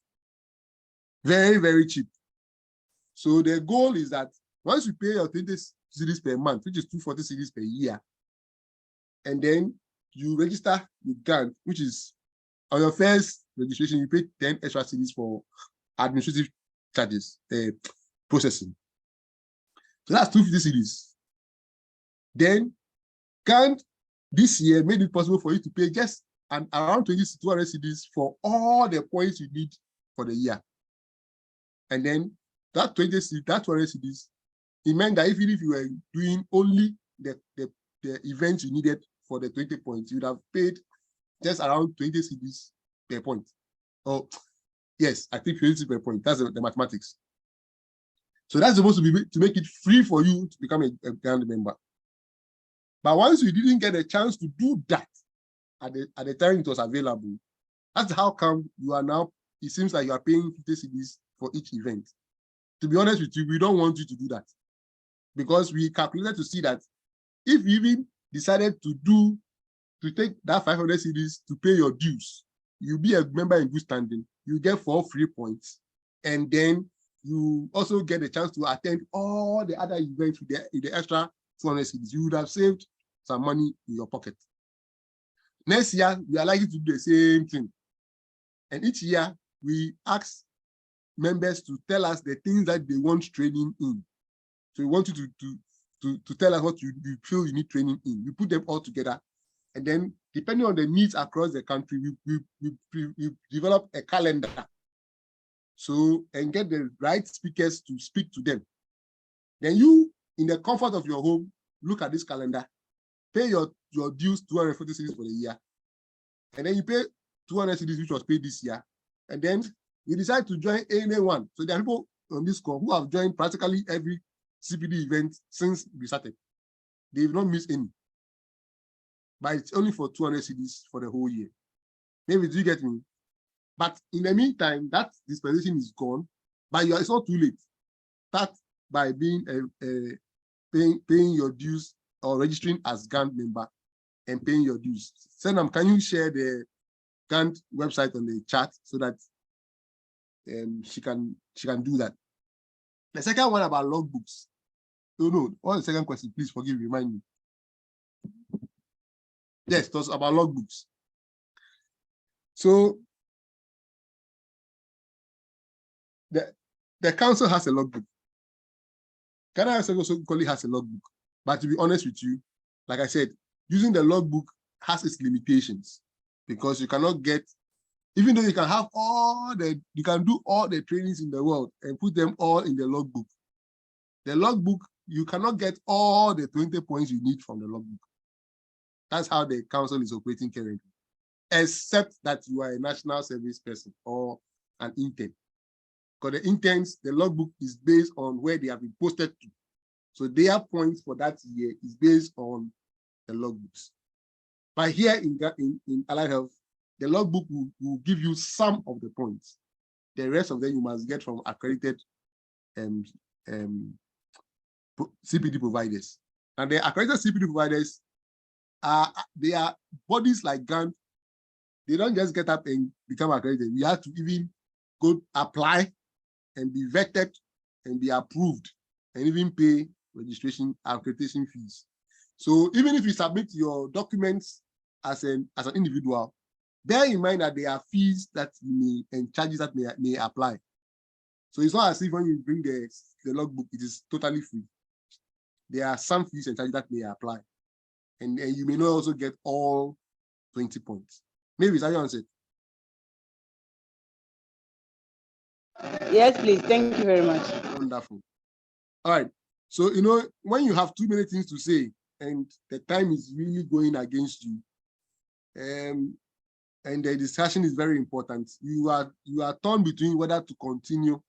Very, very cheap. So the goal is that once you pay your 20 cedis per month, which is 240 cedis per year, and then you register with Gand, which is on your first registration, you pay 10 extra cedis for administrative charges, processing. So that's 250 cedis. Then Gand this year made it possible for you to pay just around 200 cedis for all the points you need for the year. And then that 200 cedis, it meant that even if you were doing only the events you needed for the 20 points, you would have paid just around 20 cedis per point. Oh, yes, I think 20 per point. That's the mathematics. So that's supposed to be to make it free for you to become a Gand member. But once you didn't get a chance to do that, at the time it was available. That's how come you are now, it seems like you are paying 50 cedis for each event. To be honest with you, we don't want you to do that, because we calculated to see that if you even decided to take that 500 cedis to pay your dues, you'll be a member in good standing, you get 4 free points, and then you also get a chance to attend all the other events with the extra 200 cedis. You would have saved some money in your pocket. Next year, we are likely to do the same thing. And each year, we ask members to tell us the things that they want training in. So we want you to tell us what you feel you need training in. We put them all together. And then, depending on the needs across the country, we develop a calendar. So, and get the right speakers to speak to them. Then you, in the comfort of your home, look at this calendar, pay your dues 240 cedis for the year. And then you pay 200 cedis, which was paid this year. And then you decide to join anyone. So there are people on this call who have joined practically every CPD event since we started. They've not missed any. But it's only for 200 cedis for the whole year. Maybe, do you get me? But in the meantime, that dispensation is gone, but it's not too late. Start by being paying your dues or registering as Gand member and paying your dues. Senam, can you share the Gand website on the chat so that she can do that? The second one about logbooks. No, what's the second question? Please forgive me, remind me. Yes, it was about logbooks. So the council has a logbook. Ghana also has a logbook. But to be honest with you, like I said, using the logbook has its limitations, because you cannot get, even though you can have you can do all the trainings in the world and put them all in the logbook. The logbook, you cannot get all the 20 points you need from the logbook. That's how the council is operating currently, except that you are a national service person or an intern. Because the interns, the logbook is based on where they have been posted to. So their points for that year is based on the logbooks. But here in Allied Health, the logbook will give you some of the points. The rest of them you must get from accredited CPD providers. And the accredited CPD providers they are bodies like Gand. They don't just get up and become accredited. We have to even go apply and be vetted and be approved and even pay registration accreditation fees. So even if you submit your documents as an individual, bear in mind that there are fees that you may and charges that may apply. So it's not as if when you bring the logbook, it is totally free. There are some fees and charges that may apply. And you may not also get all 20 points. Maybe is that your answer? Yes, please. Thank you very much. Wonderful. All right. So, when you have too many things to say and the time is really going against you, and the discussion is very important, you are torn between whether to continue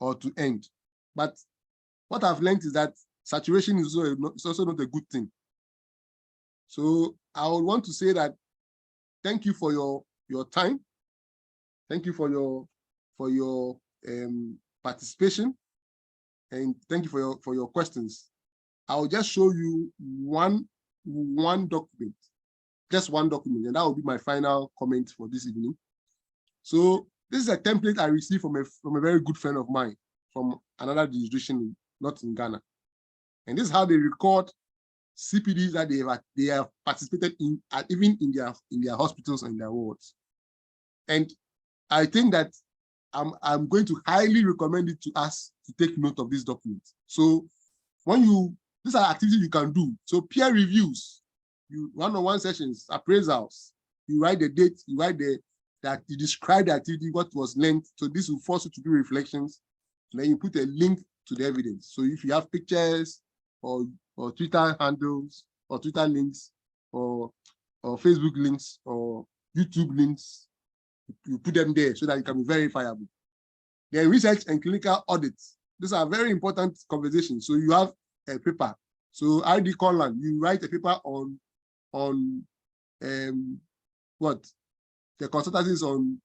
or to end. But what I've learned is that saturation is also not a good thing. So I would want to say that thank you for your time. Thank you for your participation, and thank you for your questions. I will just show you one document, just one document, and that will be my final comment for this evening. So this is a template I received from a very good friend of mine from another jurisdiction, not in Ghana, and this is how they record CPDs that they have participated in, even in their hospitals and their wards. And I think that I'm going to highly recommend it to us to take note of this document. So these are activities you can do. So peer reviews, one-on-one sessions, appraisals, you write the date, you write that you describe the activity, what was learned. So this will force you to do reflections. And then you put a link to the evidence. So if you have pictures or Twitter handles or Twitter links or Facebook links or YouTube links, you put them there so that it can be verifiable. Then research and clinical audits. These are very important conversations. So you have a paper. So RD Conlan, you write a paper on the consultancies on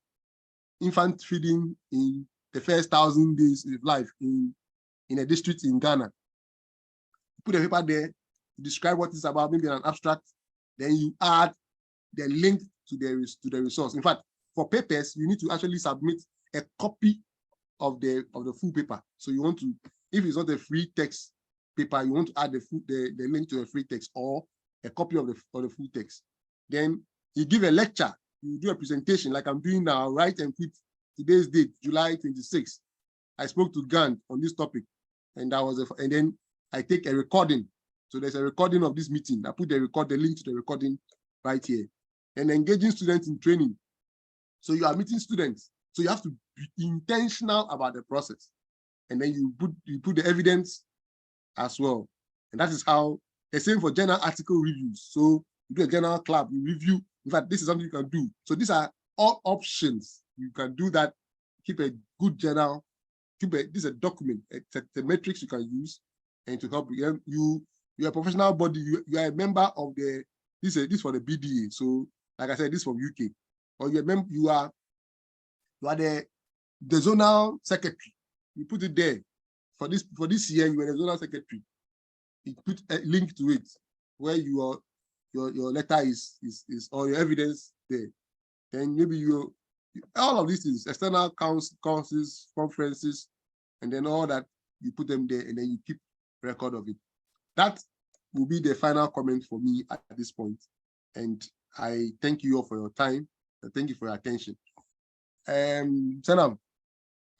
infant feeding in the first 1,000 days of life in a district in Ghana. Put a paper there, describe what it's about, maybe an abstract, then you add the link to the resource. In fact, for papers, you need to actually submit a copy of the full paper. So you want to, if it's not a free text paper, you want to add the link to a free text or a copy of the full text. Then you give a lecture, you do a presentation like I'm doing now, write and put today's date, July 26th. I spoke to Gand on this topic, and and then I take a recording. So there's a recording of this meeting. I put the link to the recording right here. And engaging students in training. So you are meeting students. So you have to be intentional about the process. And then you put the evidence as well. And that is how, the same for journal article reviews. So you do a journal club, you review. In fact, this is something you can do. So these are all options. You can do that. Keep a good journal. This is a document, the metrics you can use, and to help you. You're a professional body. You are a member of the. This for the BDA. So, like I said, this from UK. Or you are the zonal secretary. You put it there. For this year, you are the zonal secretary. You put a link to it where your letter is or your evidence there. Then maybe all of these things, external councils, conferences, and then all that, you put them there and then you keep record of it. That will be the final comment for me at this point. And I thank you all for your time. And thank you for your attention. Senam,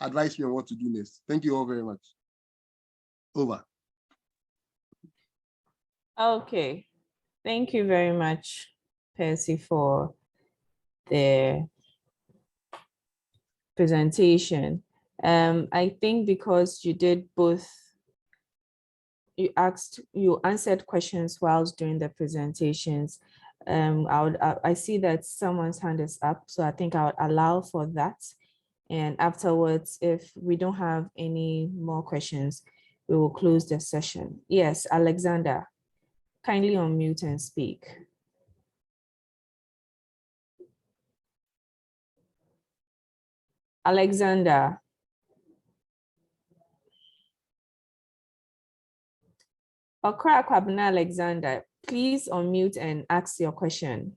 advise me on what to do next. Thank you all very much. Over. Okay. Thank you very much, Percy, for the presentation. I think because you did both, you answered questions whilst doing the presentations. I see that someone's hand is up, so I think I would allow for that. And afterwards, if we don't have any more questions, we will close the session. Yes, Alexander, kindly unmute and speak. Alexander. Okra Kwabena Alexander, please unmute and ask your question.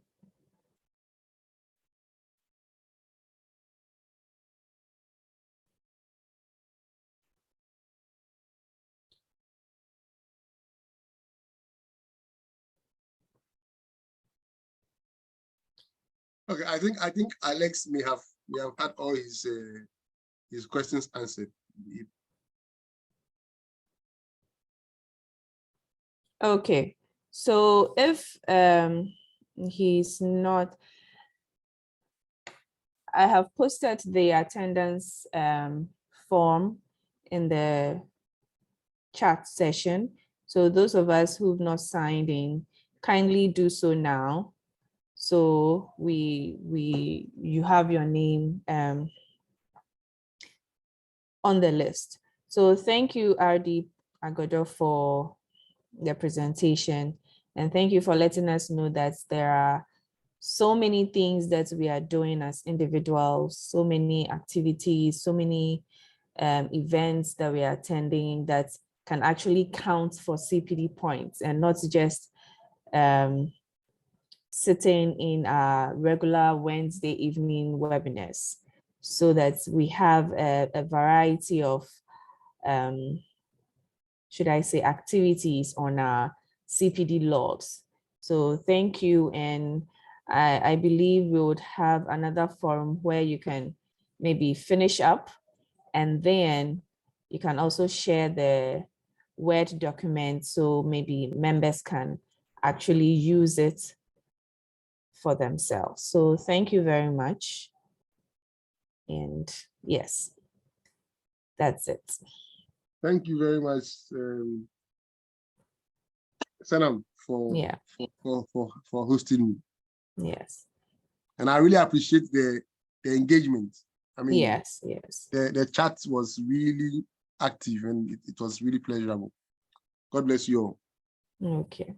Okay, I think Alex may have had all his questions answered. Okay, so if he's not, I have posted the attendance form in the chat session. So those of us who've not signed in, kindly do so now. So you have your name on the list. So thank you, RD Agodo, for the presentation. And thank you for letting us know that there are so many things that we are doing as individuals, so many activities, so many events that we are attending that can actually count for CPD points and not just sitting in our regular Wednesday evening webinars, so that we have a variety of, should I say, activities on our CPD logs. So thank you. And I believe we would have another forum where you can maybe finish up, and then you can also share the Word document so maybe members can actually use it for themselves. So thank you very much. And yes, that's it. Thank you very much, Senam, for hosting me. Yes. And I really appreciate the engagement. I mean, yes. The chat was really active and it was really pleasurable. God bless you all. Okay.